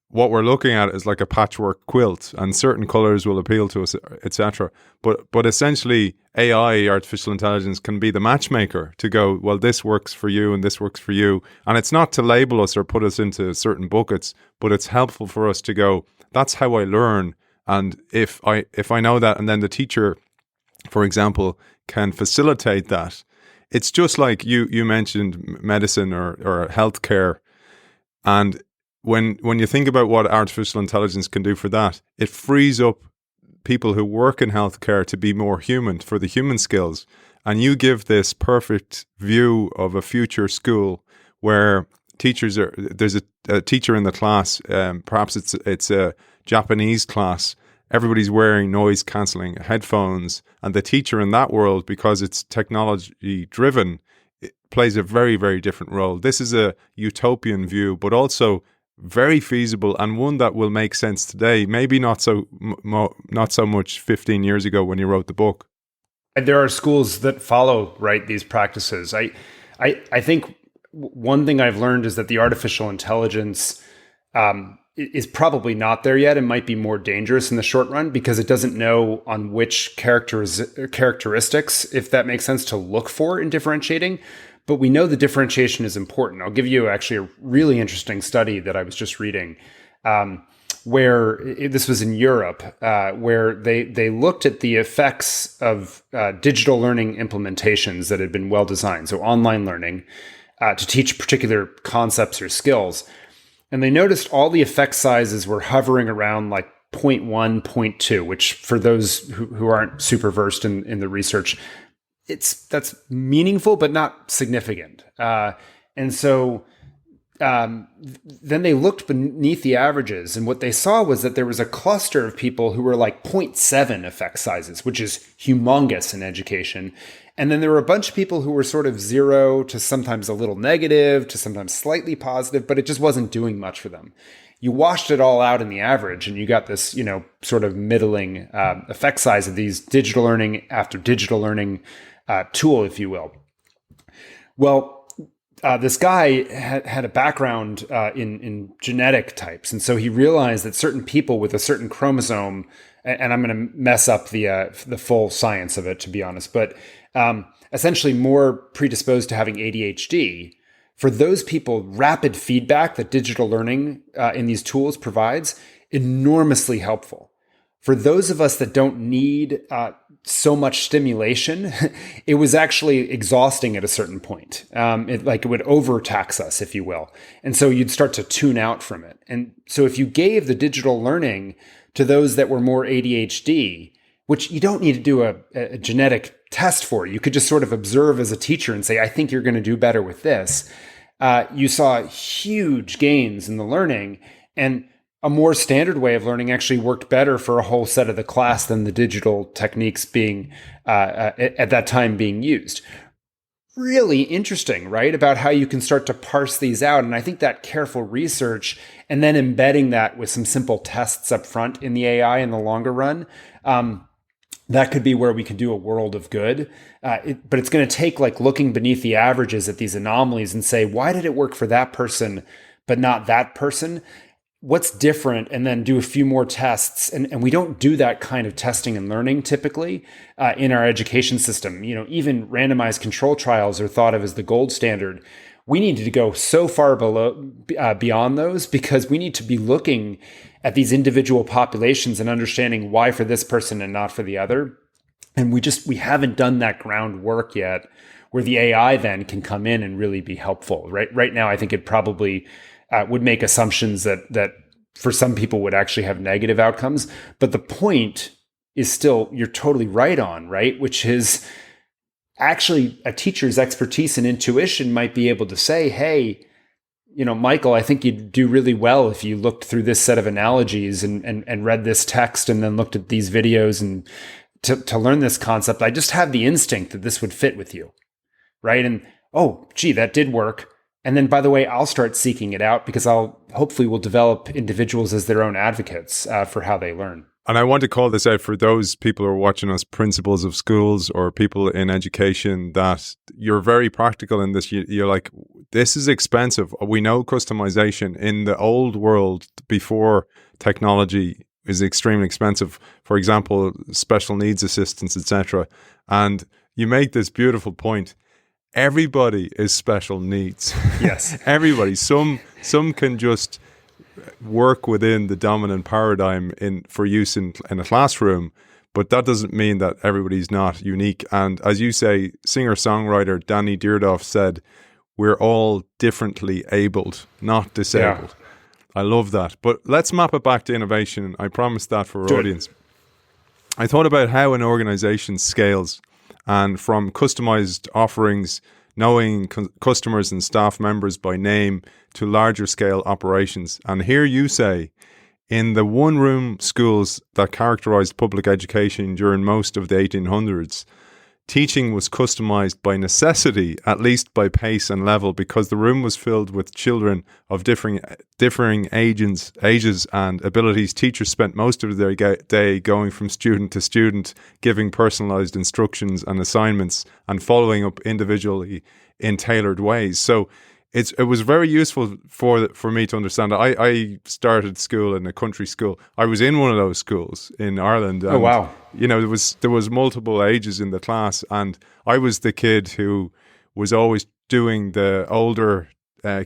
what we're looking at is like a patchwork quilt, and certain colors will appeal to us, etc. But essentially, AI, artificial intelligence, can be the matchmaker to go, well, this works for you and this works for you. And it's not to label us or put us into certain buckets, but it's helpful for us to go, that's how I learn. And if I know that, and then the teacher, for example, can facilitate that. It's just like you mentioned medicine or healthcare. And when you think about what artificial intelligence can do for that, it frees up people who work in healthcare to be more human, for the human skills. And you give this perfect view of a future school where there's a teacher in the class, perhaps it's a Japanese class. Everybody's wearing noise-cancelling headphones, and the teacher in that world, because it's technology-driven, it plays a very, very different role. This is a utopian view, but also very feasible, and one that will make sense today. Maybe not so much 15 years ago when you wrote the book. And there are schools that follow these practices. I think one thing I've learned is that the artificial intelligence is probably not there yet and might be more dangerous in the short run because it doesn't know on which characteristics, if that makes sense, to look for in differentiating. But we know the differentiation is important. I'll give you actually a really interesting study that I was just reading where this was in Europe, where they looked at the effects of digital learning implementations that had been well designed, so online learning, to teach particular concepts or skills. And they noticed all the effect sizes were hovering around like 0.1, 0.2, which for those who aren't super versed in the research, that's meaningful, but not significant. And so then they looked beneath the averages, and what they saw was that there was a cluster of people who were like 0.7 effect sizes, which is humongous in education. And then there were a bunch of people who were sort of 0 to sometimes a little negative to sometimes slightly positive, but it just wasn't doing much for them. You washed it all out in the average, and you got this, sort of middling effect size of these digital learning after digital learning tool, if you will. Well, this guy had a background in genetic types, and so he realized that certain people with a certain chromosome, and I'm going to mess up the full science of it, to be honest, but essentially more predisposed to having ADHD For those people, rapid feedback that digital learning in these tools provides, enormously helpful. For those of us that don't need so much stimulation, it was actually exhausting at a certain point. It would overtax us, if you will. And so you'd start to tune out from it. And so if you gave the digital learning to those that were more ADHD, which you don't need to do a genetic test for, you could just sort of observe as a teacher and say, I think you're going to do better with this. You saw huge gains in the learning, and a more standard way of learning actually worked better for a whole set of the class than the digital techniques being at that time being used. Really interesting, right? About how you can start to parse these out. And I think that careful research and then embedding that with some simple tests up front in the AI in the longer run, that could be where we could do a world of good. But it's going to take like looking beneath the averages at these anomalies and say, why did it work for that person, but not that person? What's different, and then do a few more tests. And we don't do that kind of testing and learning typically in our education system. Even randomized control trials are thought of as the gold standard. We need to go so far beyond those, because we need to be looking at these individual populations and understanding why for this person and not for the other. And we haven't done that groundwork yet, where the AI then can come in and really be helpful. Right now, I think it probably would make assumptions that for some people would actually have negative outcomes. But the point is still, you're totally right on, right? Which is actually a teacher's expertise and intuition might be able to say, hey, Michael, I think you'd do really well if you looked through this set of analogies and read this text and then looked at these videos and to learn this concept. I just have the instinct that this would fit with you, right? And, oh, gee, that did work. And then, by the way, I'll start seeking it out, because hopefully we'll develop individuals as their own advocates for how they learn. And I want to call this out for those people who are watching us, principals of schools or people in education, that you're very practical in this. You're like, this is expensive. We know customization in the old world before technology is extremely expensive. For example, special needs assistance, etc. And you make this beautiful point. Everybody is special needs. Yes. Everybody. Some can just work within the dominant paradigm for use in a classroom, but that doesn't mean that everybody's not unique. And as you say, singer-songwriter Danny Deardoff said, we're all differently abled, not disabled. Yeah. I love that. But let's map it back to innovation. I promised that for our audience. I thought about how an organization scales, and from customized offerings, knowing customers and staff members by name, to larger scale operations. And here you say, in the one-room schools that characterized public education during most of the 1800s, teaching was customized by necessity, at least by pace and level, because the room was filled with children of differing ages and abilities. Teachers spent most of their day going from student to student, giving personalized instructions and assignments and following up individually in tailored ways. So it was very useful for me to understand. I started school in a country school. I was in one of those schools in Ireland. And, oh, wow. There was multiple ages in the class, and I was the kid who was always doing the older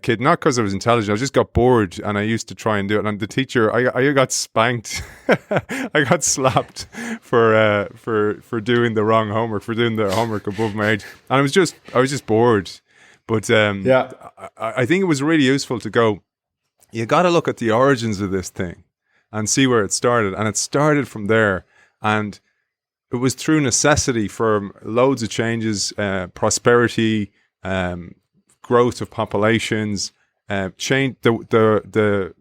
kid, not because I was intelligent. I just got bored, and I used to try and do it. And the teacher, I got spanked. I got slapped for doing the wrong homework, for doing the homework above my age, and I was just bored. But I think it was really useful to go, you got to look at the origins of this thing and see where it started. And it started from there. And it was through necessity for loads of changes, prosperity, growth of populations, change, the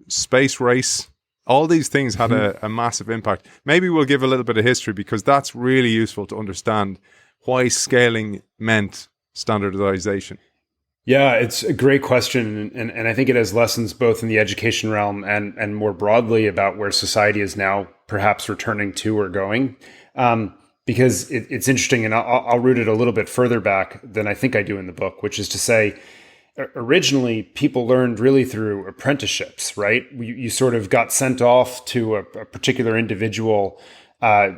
space race. All these things had a massive impact. Maybe we'll give a little bit of history, because that's really useful to understand why scaling meant standardization. Yeah, it's a great question. And I think it has lessons both in the education realm and more broadly about where society is now perhaps returning to or going. Because it's interesting, and I'll root it a little bit further back than I think I do in the book, which is to say, originally people learned really through apprenticeships, right? You sort of got sent off to a particular individual. I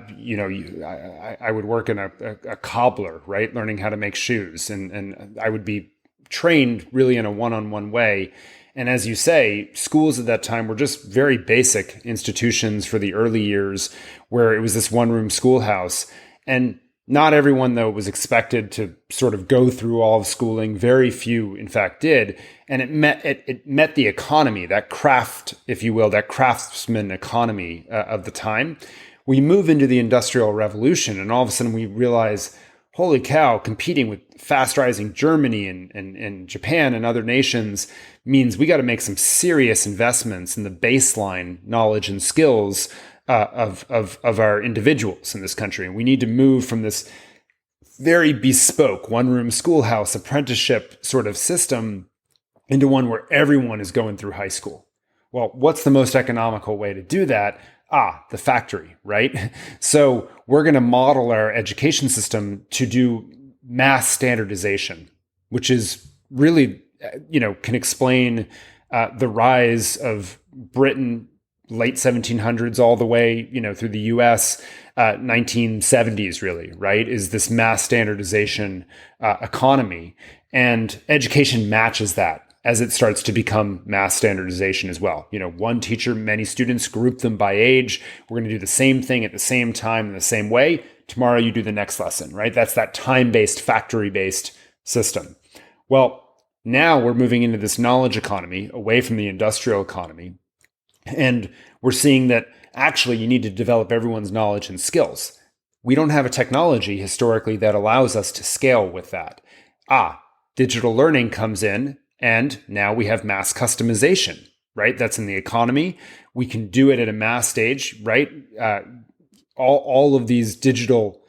would work in a cobbler, right? Learning how to make shoes. And I would be trained really in a one-on-one way. And as you say, schools at that time were just very basic institutions for the early years where it was this one-room schoolhouse. And not everyone, though, was expected to sort of go through all of schooling. Very few, in fact, did. And it met the economy, that craft, if you will, that craftsman economy of the time. We move into the Industrial Revolution, and all of a sudden we realize, holy cow, competing with fast rising Germany and Japan and other nations means we got to make some serious investments in the baseline knowledge and skills of our individuals in this country. And we need to move from this very bespoke one-room schoolhouse apprenticeship sort of system into one where everyone is going through high school. Well, what's the most economical way to do that? The factory, right? So we're going to model our education system to do mass standardization, which is really, can explain the rise of Britain, late 1700s, all the way, through the US, 1970s, really, right? Is this mass standardization economy. And education matches that as it starts to become mass standardization as well. One teacher, many students, group them by age. We're going to do the same thing at the same time in the same way. Tomorrow you do the next lesson, right? That's that time-based, factory-based system. Well, now we're moving into this knowledge economy, away from the industrial economy. And we're seeing that actually you need to develop everyone's knowledge and skills. We don't have a technology historically that allows us to scale with that. Digital learning comes in, and now we have mass customization, right? That's in the economy. We can do it at a mass stage, right? All of these digital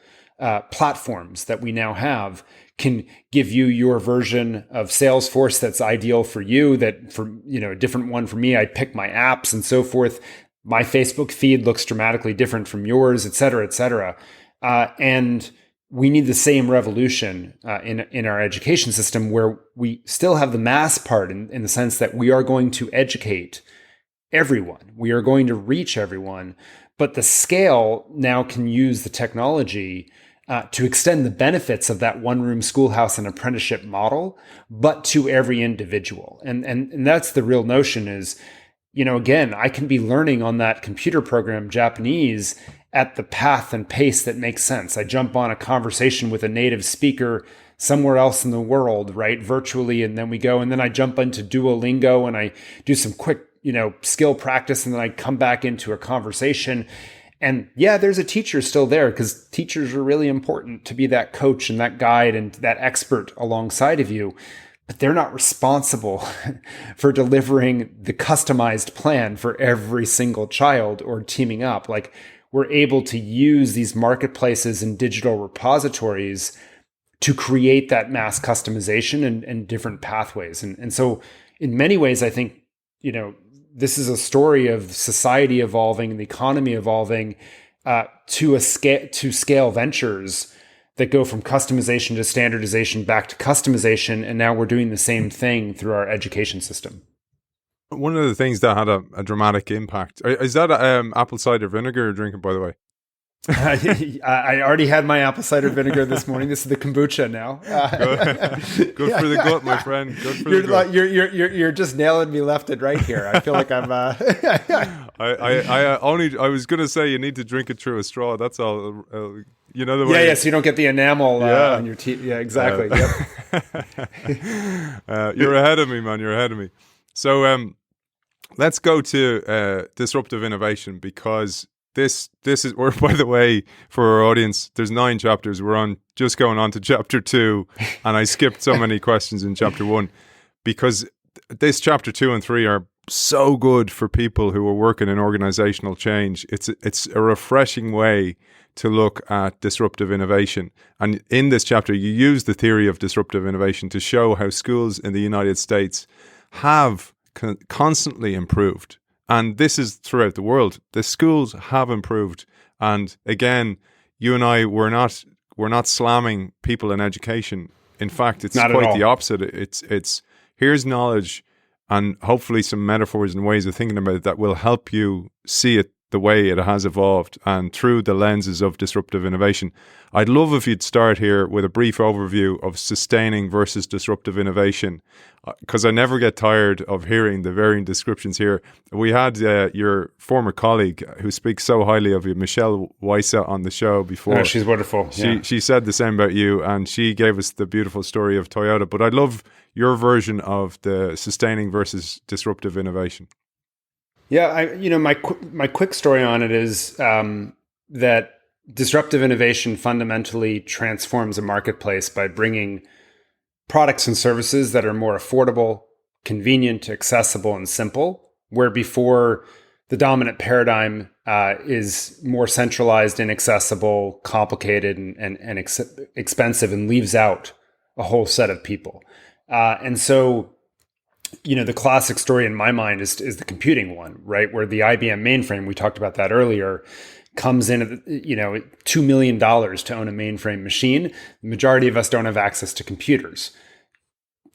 platforms that we now have can give you your version of Salesforce that's ideal for you, that for, a different one for me. I pick my apps and so forth. My Facebook feed looks dramatically different from yours, et cetera, et cetera. And we need the same revolution in our education system, where we still have the mass part in the sense that we are going to educate everyone. We are going to reach everyone, but the scale now can use the technology to extend the benefits of that one-room schoolhouse and apprenticeship model, but to every individual. And that's the real notion is, again, I can be learning on that computer program Japanese at the path and pace that makes sense. I jump on a conversation with a native speaker somewhere else in the world, right, virtually, and then we go, and then I jump into Duolingo and I do some quick, skill practice, and then I come back into a conversation. And yeah, there's a teacher still there, because teachers are really important to be that coach and that guide and that expert alongside of you. But they're not responsible for delivering the customized plan for every single child or teaming up. Like, we're able to use these marketplaces and digital repositories to create that mass customization and different pathways. And so in many ways, I think, this is a story of society evolving and the economy evolving to scale ventures that go from customization to standardization back to customization. And now we're doing the same thing through our education system. One of the things that had a dramatic impact, is that apple cider vinegar you're drinking, by the way? I already had my apple cider vinegar this morning. This is the kombucha now. Good for the gut, my friend. Good for the gut. You're just nailing me left and right here. I feel like I'm. I was going to say you need to drink it through a straw. That's all. The way. Yeah. So you don't get the enamel on your teeth. Yeah, exactly. Yep. You're ahead of me, man. You're ahead of me. So let's go to disruptive innovation, because this is, or by the way, for our audience, there's 9 chapters. We're just going on to chapter 2, and I skipped so many questions in chapter 1 because this chapter 2 and 3 are so good for people who are working in organizational change. It's a refreshing way to look at disruptive innovation. And in this chapter, you use the theory of disruptive innovation to show how schools in the United States have constantly improved. And this is throughout the world. The schools have improved. And again, you and I, we're not slamming people in education. In fact, it's not quite the opposite. It's here's knowledge and hopefully some metaphors and ways of thinking about it that will help you see it the way it has evolved and through the lenses of disruptive innovation. I'd love if you'd start here with a brief overview of sustaining versus disruptive innovation, because I never get tired of hearing the varying descriptions here. We had your former colleague who speaks so highly of you, Michelle Weissa, on the show before. Oh, she's wonderful. She said the same about you, and she gave us the beautiful story of Toyota. But I'd love your version of the sustaining versus disruptive innovation. Yeah, my quick story on it is that disruptive innovation fundamentally transforms a marketplace by bringing products and services that are more affordable, convenient, accessible, and simple, where before the dominant paradigm is more centralized, inaccessible, complicated, and expensive, and leaves out a whole set of people. And so, the classic story in my mind is the computing one, right? Where the IBM mainframe, we talked about that earlier, comes in at, $2 million to own a mainframe machine. The majority of us don't have access to computers.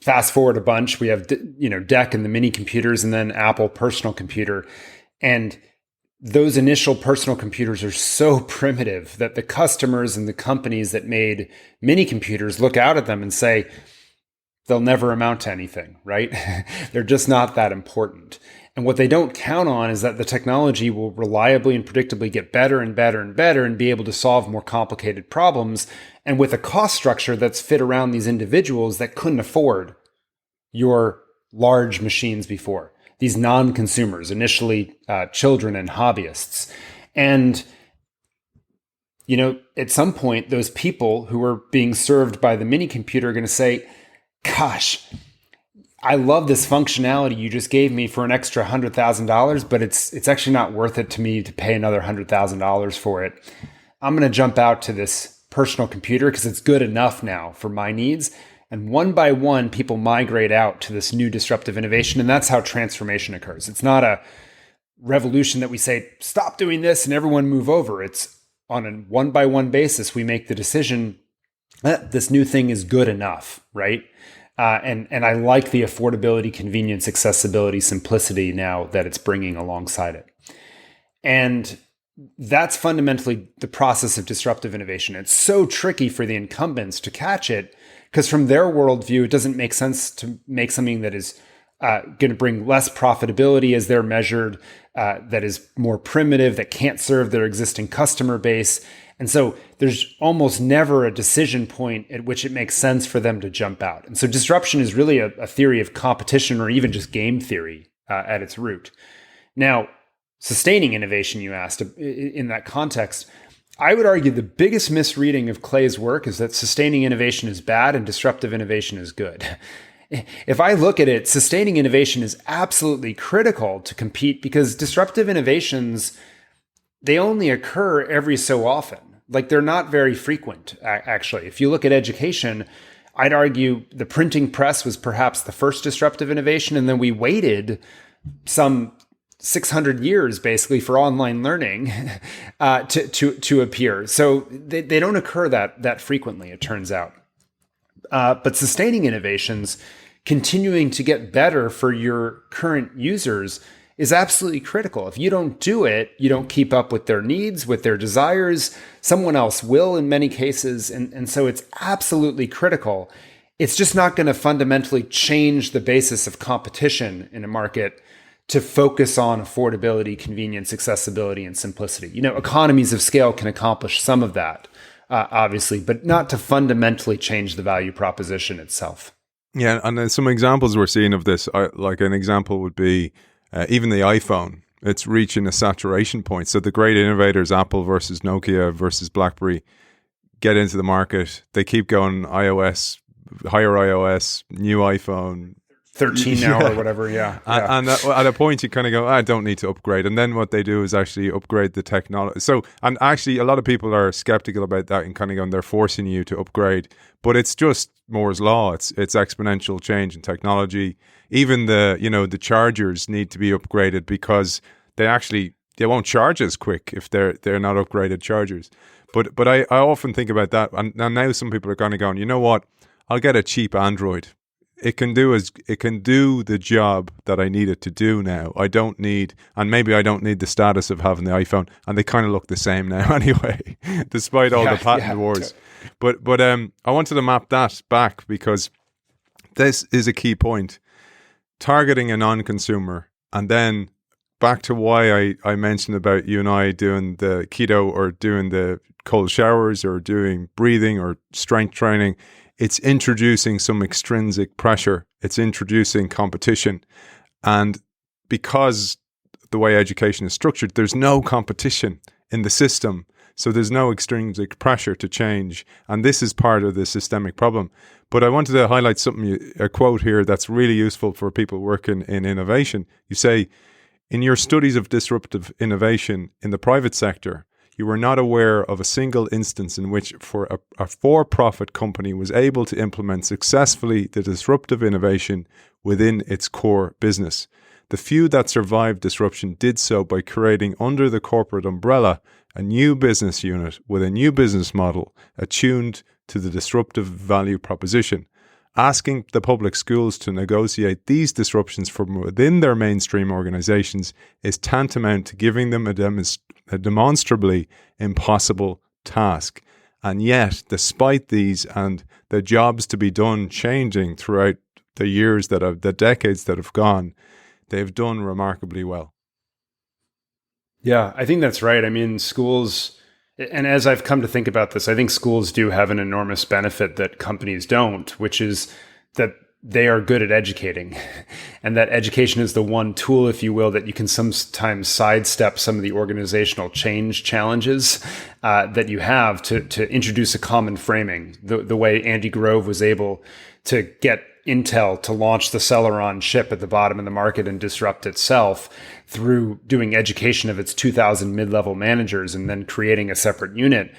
Fast forward a bunch, we have, DEC and the mini computers, and then Apple personal computer. And those initial personal computers are so primitive that the customers and the companies that made mini computers look out at them and say, they'll never amount to anything, right? They're just not that important. And what they don't count on is that the technology will reliably and predictably get better and better and better and be able to solve more complicated problems, and with a cost structure that's fit around these individuals that couldn't afford your large machines before. These non-consumers, initially children and hobbyists. And at some point, those people who are being served by the mini computer are going to say, gosh, I love this functionality you just gave me for an extra $100,000, but it's actually not worth it to me to pay another $100,000 for it. I'm going to jump out to this personal computer because it's good enough now for my needs. And one by one, people migrate out to this new disruptive innovation. And that's how transformation occurs. It's not a revolution that we say, stop doing this and everyone move over. It's on a one by one basis. We make the decision that this new thing is good enough, right? And I like the affordability, convenience, accessibility, simplicity now that it's bringing alongside it. And that's fundamentally the process of disruptive innovation. It's so tricky for the incumbents to catch it because from their worldview, it doesn't make sense to make something that is going to bring less profitability as they're measured, that is more primitive, that can't serve their existing customer base. And so there's almost never a decision point at which it makes sense for them to jump out. And so disruption is really a theory of competition or even just game theory at its root. Now, sustaining innovation, you asked, in that context, I would argue the biggest misreading of Clay's work is that sustaining innovation is bad and disruptive innovation is good. If I look at it, sustaining innovation is absolutely critical to compete because disruptive innovations, they only occur every so often. Like they're not very frequent, actually. If you look at education, I'd argue the printing press was perhaps the first disruptive innovation, and then we waited some 600 years basically for online learning to appear. So they don't occur that frequently, it turns out. But sustaining innovations, continuing to get better for your current users, is absolutely critical. If you don't do it, you don't keep up with their needs, with their desires. Someone else will in many cases. And so it's absolutely critical. It's just not going to fundamentally change the basis of competition in a market to focus on affordability, convenience, accessibility, and simplicity. Economies of scale can accomplish some of that, obviously, but not to fundamentally change the value proposition itself. Yeah, and then some examples we're seeing of this, like an example would be even the iPhone. It's reaching a saturation point. So the great innovators, Apple versus Nokia versus BlackBerry, get into the market. They keep going iOS, higher iOS, new iPhone. 13 now or whatever, yeah. And at a point you kind of go, I don't need to upgrade. And then what they do is actually upgrade the technology. So, and actually a lot of people are skeptical about that and kind of going, they're forcing you to upgrade. But it's just Moore's law. It's exponential change in technology. Even the chargers need to be upgraded because they won't charge as quick if they're not upgraded chargers. But I often think about that. And now some people are kind of going, you know what? I'll get a cheap Android. it can do the job that I need it to do now. I don't need, and maybe I don't need the status of having the iPhone, and they kind of look the same now anyway, despite all the patent wars. But I wanted to map that back because this is a key point. Targeting a non-consumer, and then back to why I mentioned about you and I doing the keto or doing the cold showers or doing breathing or strength training. It's introducing some extrinsic pressure. It's introducing competition. And because the way education is structured, there's no competition in the system. So there's no extrinsic pressure to change. And this is part of the systemic problem. But I wanted to highlight a quote here that's really useful for people working in innovation. You say, in your studies of disruptive innovation in the private sector, you were not aware of a single instance in which a for-profit company was able to implement successfully the disruptive innovation within its core business. The few that survived disruption did so by creating under the corporate umbrella a new business unit with a new business model attuned to the disruptive value proposition. Asking the public schools to negotiate these disruptions from within their mainstream organizations is tantamount to giving them a demonstrably impossible task. And yet, despite these and the jobs to be done changing throughout the decades that have gone, they've done remarkably well. Yeah, I think that's right. I mean, schools, and as I've come to think about this, I think schools do have an enormous benefit that companies don't, which is that they are good at educating. And that education is the one tool, if you will, that you can sometimes sidestep some of the organizational change challenges that you have to introduce a common framing. The way Andy Grove was able to get Intel to launch the Celeron chip at the bottom of the market and disrupt itself through doing education of its 2,000 mid-level managers and then creating a separate unit.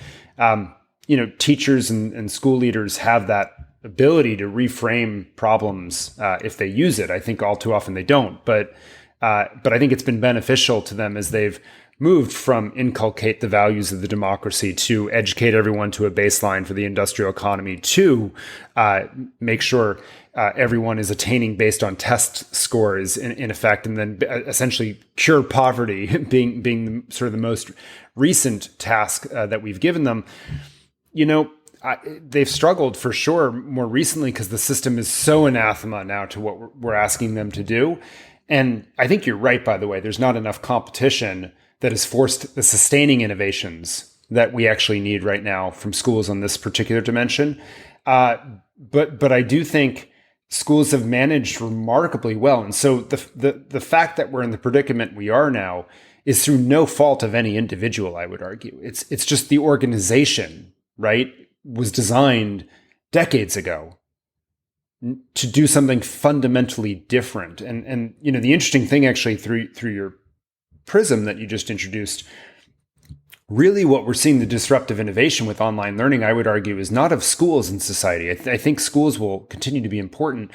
Teachers and school leaders have that ability to reframe problems if they use it. I think all too often they don't, but I think it's been beneficial to them as they've moved from inculcate the values of the democracy to educate everyone to a baseline for the industrial economy to make sure everyone is attaining based on test scores in effect, and then essentially cure poverty being sort of the most recent task that we've given them. They've struggled for sure more recently because the system is so anathema now to what we're asking them to do. And I think you're right, by the way, there's not enough competition that has forced the sustaining innovations that we actually need right now from schools on this particular dimension. But I do think schools have managed remarkably well. And so the fact that we're in the predicament we are now is through no fault of any individual, I would argue. It's just the organization, right, was designed decades ago to do something fundamentally different. And the interesting thing actually through your prism that you just introduced, really what we're seeing the disruptive innovation with online learning, I would argue, is not of schools in society. I think schools will continue to be important,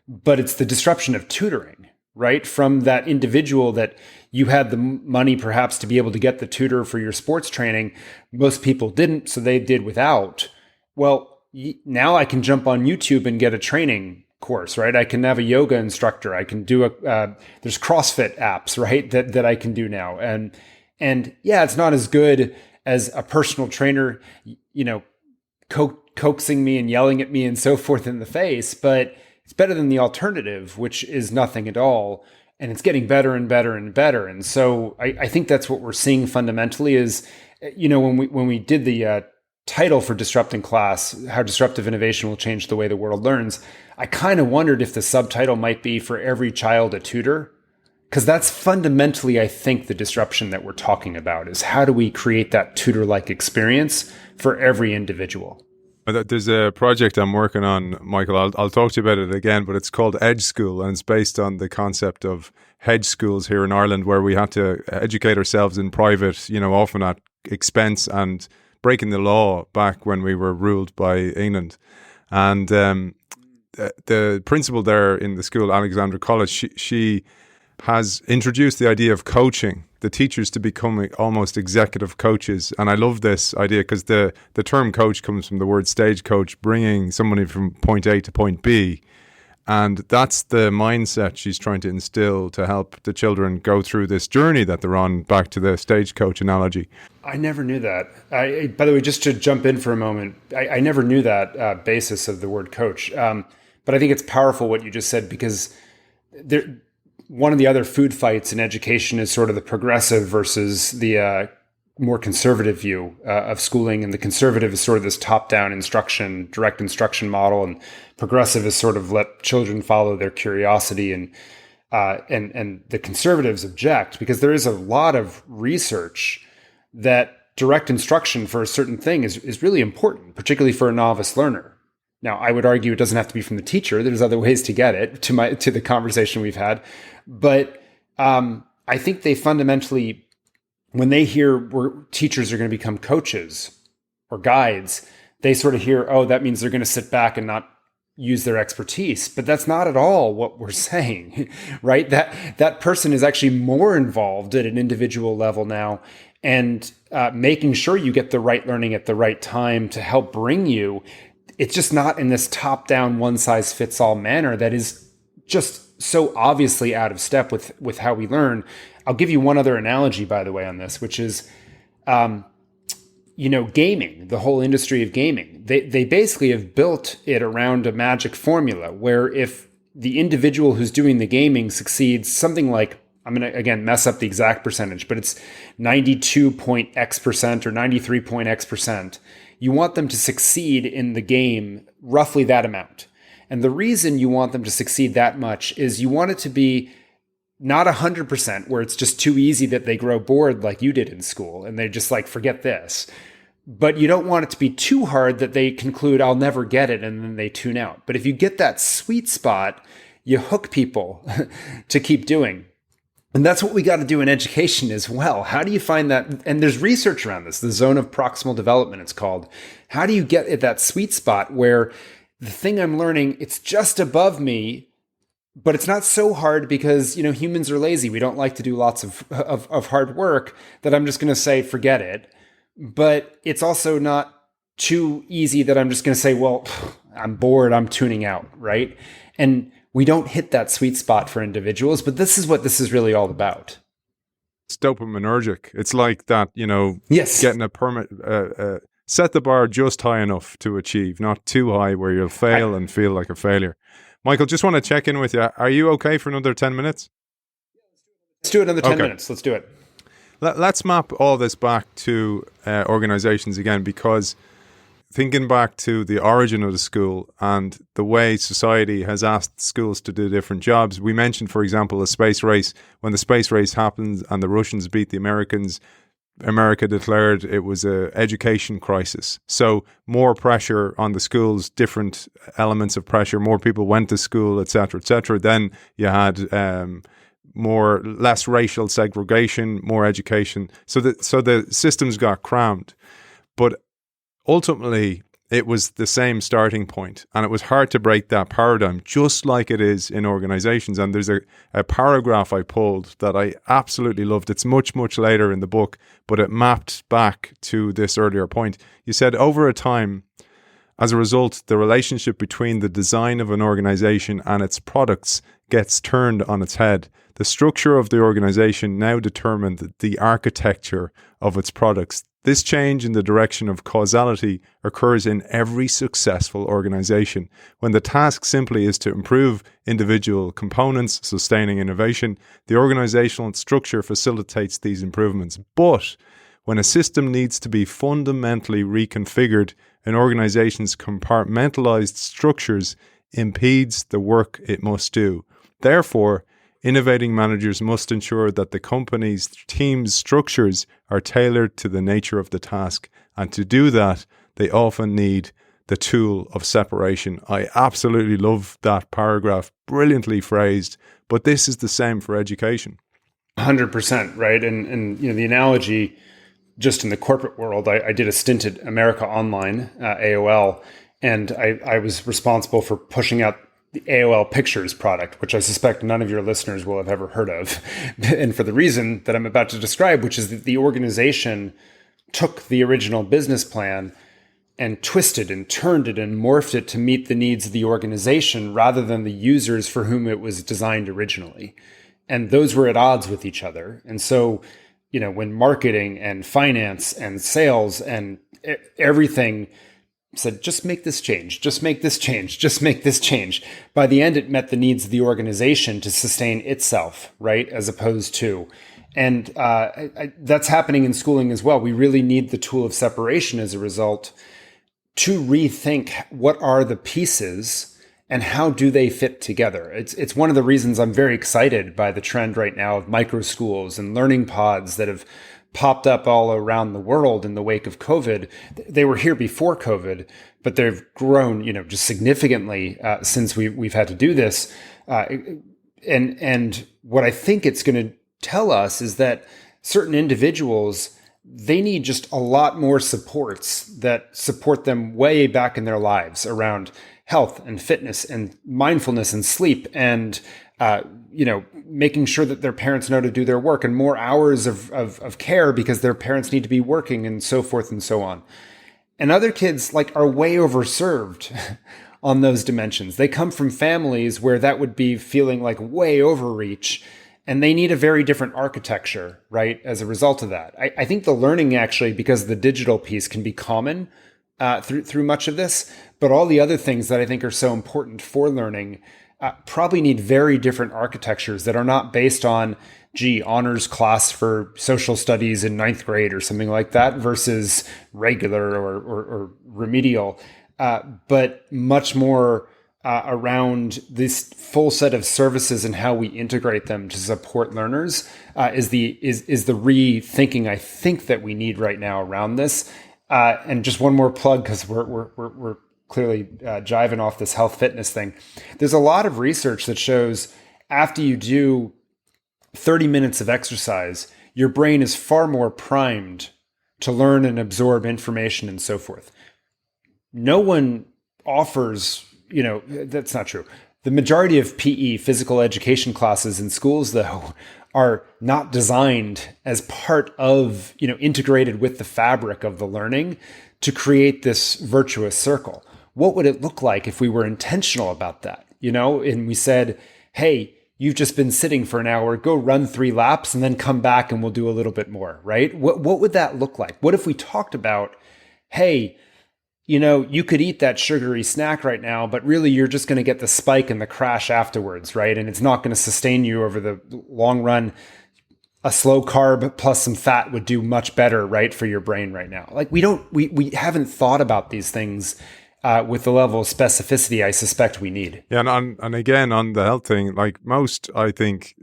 but it's the disruption of tutoring, right? From that individual that you had the money perhaps to be able to get the tutor for your sports training. Most people didn't, so they did without. Well, now I can jump on YouTube and get a training course, right? I can have a yoga instructor. I can do there's CrossFit apps, right? That I can do now. And yeah, it's not as good as a personal trainer, coaxing me and yelling at me and so forth in the face, but it's better than the alternative, which is nothing at all. And it's getting better and better and better. And so I think that's what we're seeing fundamentally is, when we did the title for Disrupting Class, how disruptive innovation will change the way the world learns, I kind of wondered if the subtitle might be for every child a tutor, because that's fundamentally, I think, the disruption that we're talking about is how do we create that tutor-like experience for every individual? There's a project I'm working on, Michael. I'll talk to you about it again, but it's called Edge School, and it's based on the concept of hedge schools here in Ireland, where we had to educate ourselves in private, often at expense and breaking the law back when we were ruled by England. And the principal there in the school, Alexandra College, she has introduced the idea of coaching the teachers to become almost executive coaches. And I love this idea because the term coach comes from the word stagecoach, bringing somebody from point A to point B. And that's the mindset she's trying to instill to help the children go through this journey that they're on, back to the stagecoach analogy. I never knew that. By the way, just to jump in for a moment, I never knew that basis of the word coach. But I think it's powerful what you just said, because one of the other food fights in education is sort of the progressive versus the more conservative view of schooling. And the conservative is sort of this top-down instruction, direct instruction model, and progressive is sort of let children follow their curiosity. And the conservatives object because there is a lot of research that direct instruction for a certain thing is really important, particularly for a novice learner. Now, I would argue it doesn't have to be from the teacher. There's other ways to get it, to the conversation we've had. But I think they fundamentally, when they hear teachers are going to become coaches or guides, they sort of hear, oh, that means they're going to sit back and not use their expertise. But that's not at all what we're saying, right? That person is actually more involved at an individual level now, and making sure you get the right learning at the right time to help bring you. It's just not in this top-down, one-size-fits-all manner that is just so obviously out of step with how we learn. I'll give you one other analogy, by the way, on this, which is, gaming, the whole industry of gaming. They basically have built it around a magic formula where if the individual who's doing the gaming succeeds, something like, I'm going to, again, mess up the exact percentage, but it's 92.x% or 93.x%. You want them to succeed in the game roughly that amount. And the reason you want them to succeed that much is you want it to be not 100% where it's just too easy that they grow bored like you did in school and they just like, forget this. But you don't want it to be too hard that they conclude, I'll never get it, and then they tune out. But if you get that sweet spot, you hook people to keep doing. And that's what we got to do in education as well. How do you find that? And there's research around this, the zone of proximal development, it's called. How do you get at that sweet spot where the thing I'm learning, it's just above me, but it's not so hard because, humans are lazy. We don't like to do lots of hard work, that I'm just going to say, forget it. But it's also not too easy that I'm just going to say, well, I'm bored, I'm tuning out, right? And we don't hit that sweet spot for individuals, but this is what this is really all about. It's dopaminergic. It's like that, Yes. Getting a permit, set the bar just high enough to achieve, not too high where you'll fail and feel like a failure. Michael, just want to check in with you. Are you okay for another 10 minutes? Let's do another 10 minutes. Let's do it. Let's map all this back to organizations again, because thinking back to the origin of the school and the way society has asked schools to do different jobs. We mentioned, for example, a space race. When the space race happened and the Russians beat the Americans, America declared it was an education crisis. So more pressure on the schools, different elements of pressure, more people went to school, etc., etc. Then you had less racial segregation, more education. So the systems got crammed. But ultimately, it was the same starting point, and it was hard to break that paradigm, just like it is in organizations. And there's a paragraph I pulled that I absolutely loved. It's much, much later in the book, but it mapped back to this earlier point. You said, over a time, as a result, the relationship between the design of an organization and its products gets turned on its head. The structure of the organization now determined the architecture of its products. This change in the direction of causality occurs in every successful organization. When the task simply is to improve individual components, sustaining innovation, the organizational structure facilitates these improvements. But when a system needs to be fundamentally reconfigured, an organization's compartmentalized structures impedes the work it must do. Therefore, innovating managers must ensure that the company's team's structures are tailored to the nature of the task. And to do that, they often need the tool of separation. I absolutely love that paragraph, brilliantly phrased, but this is the same for education. 100%, right? And the analogy, just in the corporate world, I did a stint at America Online, AOL, and I was responsible for pushing out the AOL Pictures product, which I suspect none of your listeners will have ever heard of. And for the reason that I'm about to describe, which is that the organization took the original business plan and twisted and turned it and morphed it to meet the needs of the organization rather than the users for whom it was designed originally. And those were at odds with each other. And so, when marketing and finance and sales and everything said, just make this change, just make this change, just make this change. By the end, it met the needs of the organization to sustain itself, right? As opposed to, and that's happening in schooling as well. We really need the tool of separation as a result to rethink what are the pieces and how do they fit together. It's one of the reasons I'm very excited by the trend right now of micro schools and learning pods that have popped up all around the world in the wake of COVID. They were here before COVID, but they've grown, just significantly since we've had to do this. And what I think it's going to tell us is that certain individuals, they need just a lot more supports that support them way back in their lives around health and fitness and mindfulness and sleep and making sure that their parents know to do their work and more hours of care because their parents need to be working and so forth and so on. And other kids are way overserved on those dimensions. They come from families where that would be feeling like way overreach, and they need a very different architecture, right? As a result of that. I think the learning actually, because the digital piece can be common through much of this, but all the other things that I think are so important for learning probably need very different architectures that are not based on, honors class for social studies in ninth grade or something like that versus regular or remedial, but much more around this full set of services and how we integrate them to support learners is the rethinking I think that we need right now around this. And just one more plug, because we're clearly jiving off this health fitness thing. There's a lot of research that shows after you do 30 minutes of exercise, your brain is far more primed to learn and absorb information and so forth. No one offers, that's not true. The majority of PE, physical education classes in schools, though, are not designed as part of, integrated with the fabric of the learning to create this virtuous circle. What would it look like if we were intentional about that? And we said, hey, you've just been sitting for an hour, go run 3 laps and then come back and we'll do a little bit more, right? What would that look like? What if we talked about, hey, you could eat that sugary snack right now, but really you're just going to get the spike and the crash afterwards, right? And it's not going to sustain you over the long run. A slow carb plus some fat would do much better, right, for your brain right now. We haven't thought about these things with the level of specificity I suspect we need. Yeah, and again, on the health thing, I think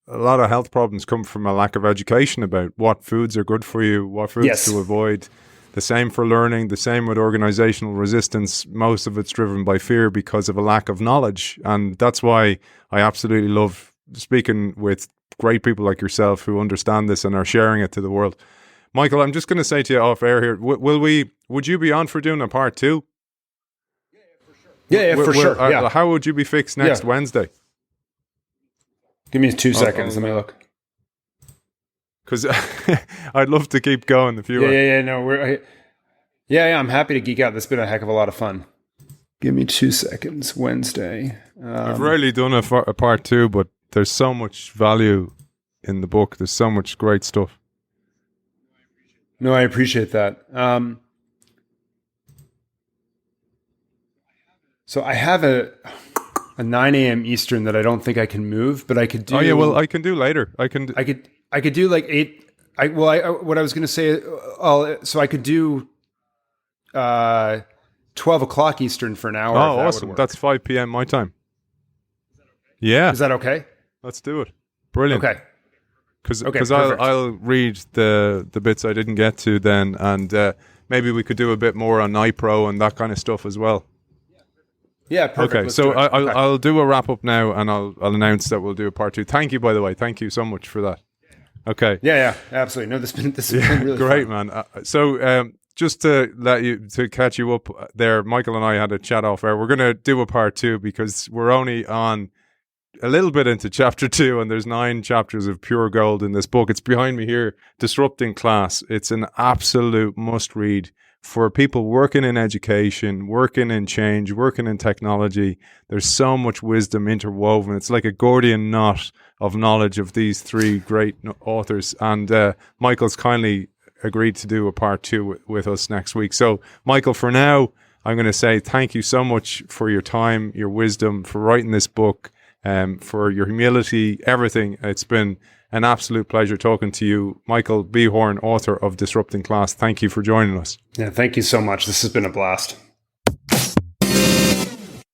a lot of health problems come from a lack of education about what foods are good for you, what foods to avoid. The same for learning, the same with organizational resistance. Most of it's driven by fear because of a lack of knowledge. And that's why I absolutely love speaking with great people like yourself who understand this and are sharing it to the world. Michael, I'm just going to say to you off air here, would you be on for doing a part 2? Yeah, for sure. Yeah. How would you be fixed next Wednesday? Give me 2 seconds. Let me look. Because I'd love to keep going if you were. I'm happy to geek out. This has been a heck of a lot of fun. Give me 2 seconds. Wednesday. I've rarely done a part 2, but there's so much value in the book. There's so much great stuff. No, I appreciate that. So I have a 9 a.m. Eastern that I don't think I can move, but I could do. Oh yeah, well I can do later. I could do like 8. What I was going to say. So I could do 12 o'clock Eastern for an hour. Oh, awesome! That's 5 p.m. my time. Yeah, is that okay? Let's do it. Brilliant. Okay. Because I'll read the bits I didn't get to then, and maybe we could do a bit more on iPro and that kind of stuff as well. Yeah, perfect. Okay, so I'll do a wrap up now, and I'll announce that we'll do a part 2. Thank you, by the way. Thank you so much for that. Okay. Yeah, absolutely. No, this has been really great, fun. man. So just to catch you up there, Michael and I had a chat off air. We're going to do a part 2 because we're only on a little bit into chapter 2, and there's 9 chapters of pure gold in this book. It's behind me here, Disrupting Class. It's an absolute must read for people working in education, working in change, working in technology. There's so much wisdom interwoven. It's like a Gordian knot of knowledge of these three great authors. And Michael's kindly agreed to do a part 2 with us next week. So, Michael, for now, I'm going to say thank you so much for your time, your wisdom, for writing this book, for your humility, everything. It's been an absolute pleasure talking to you. Michael Behorn, author of Disrupting Class. Thank you for joining us. Yeah, thank you so much. This has been a blast.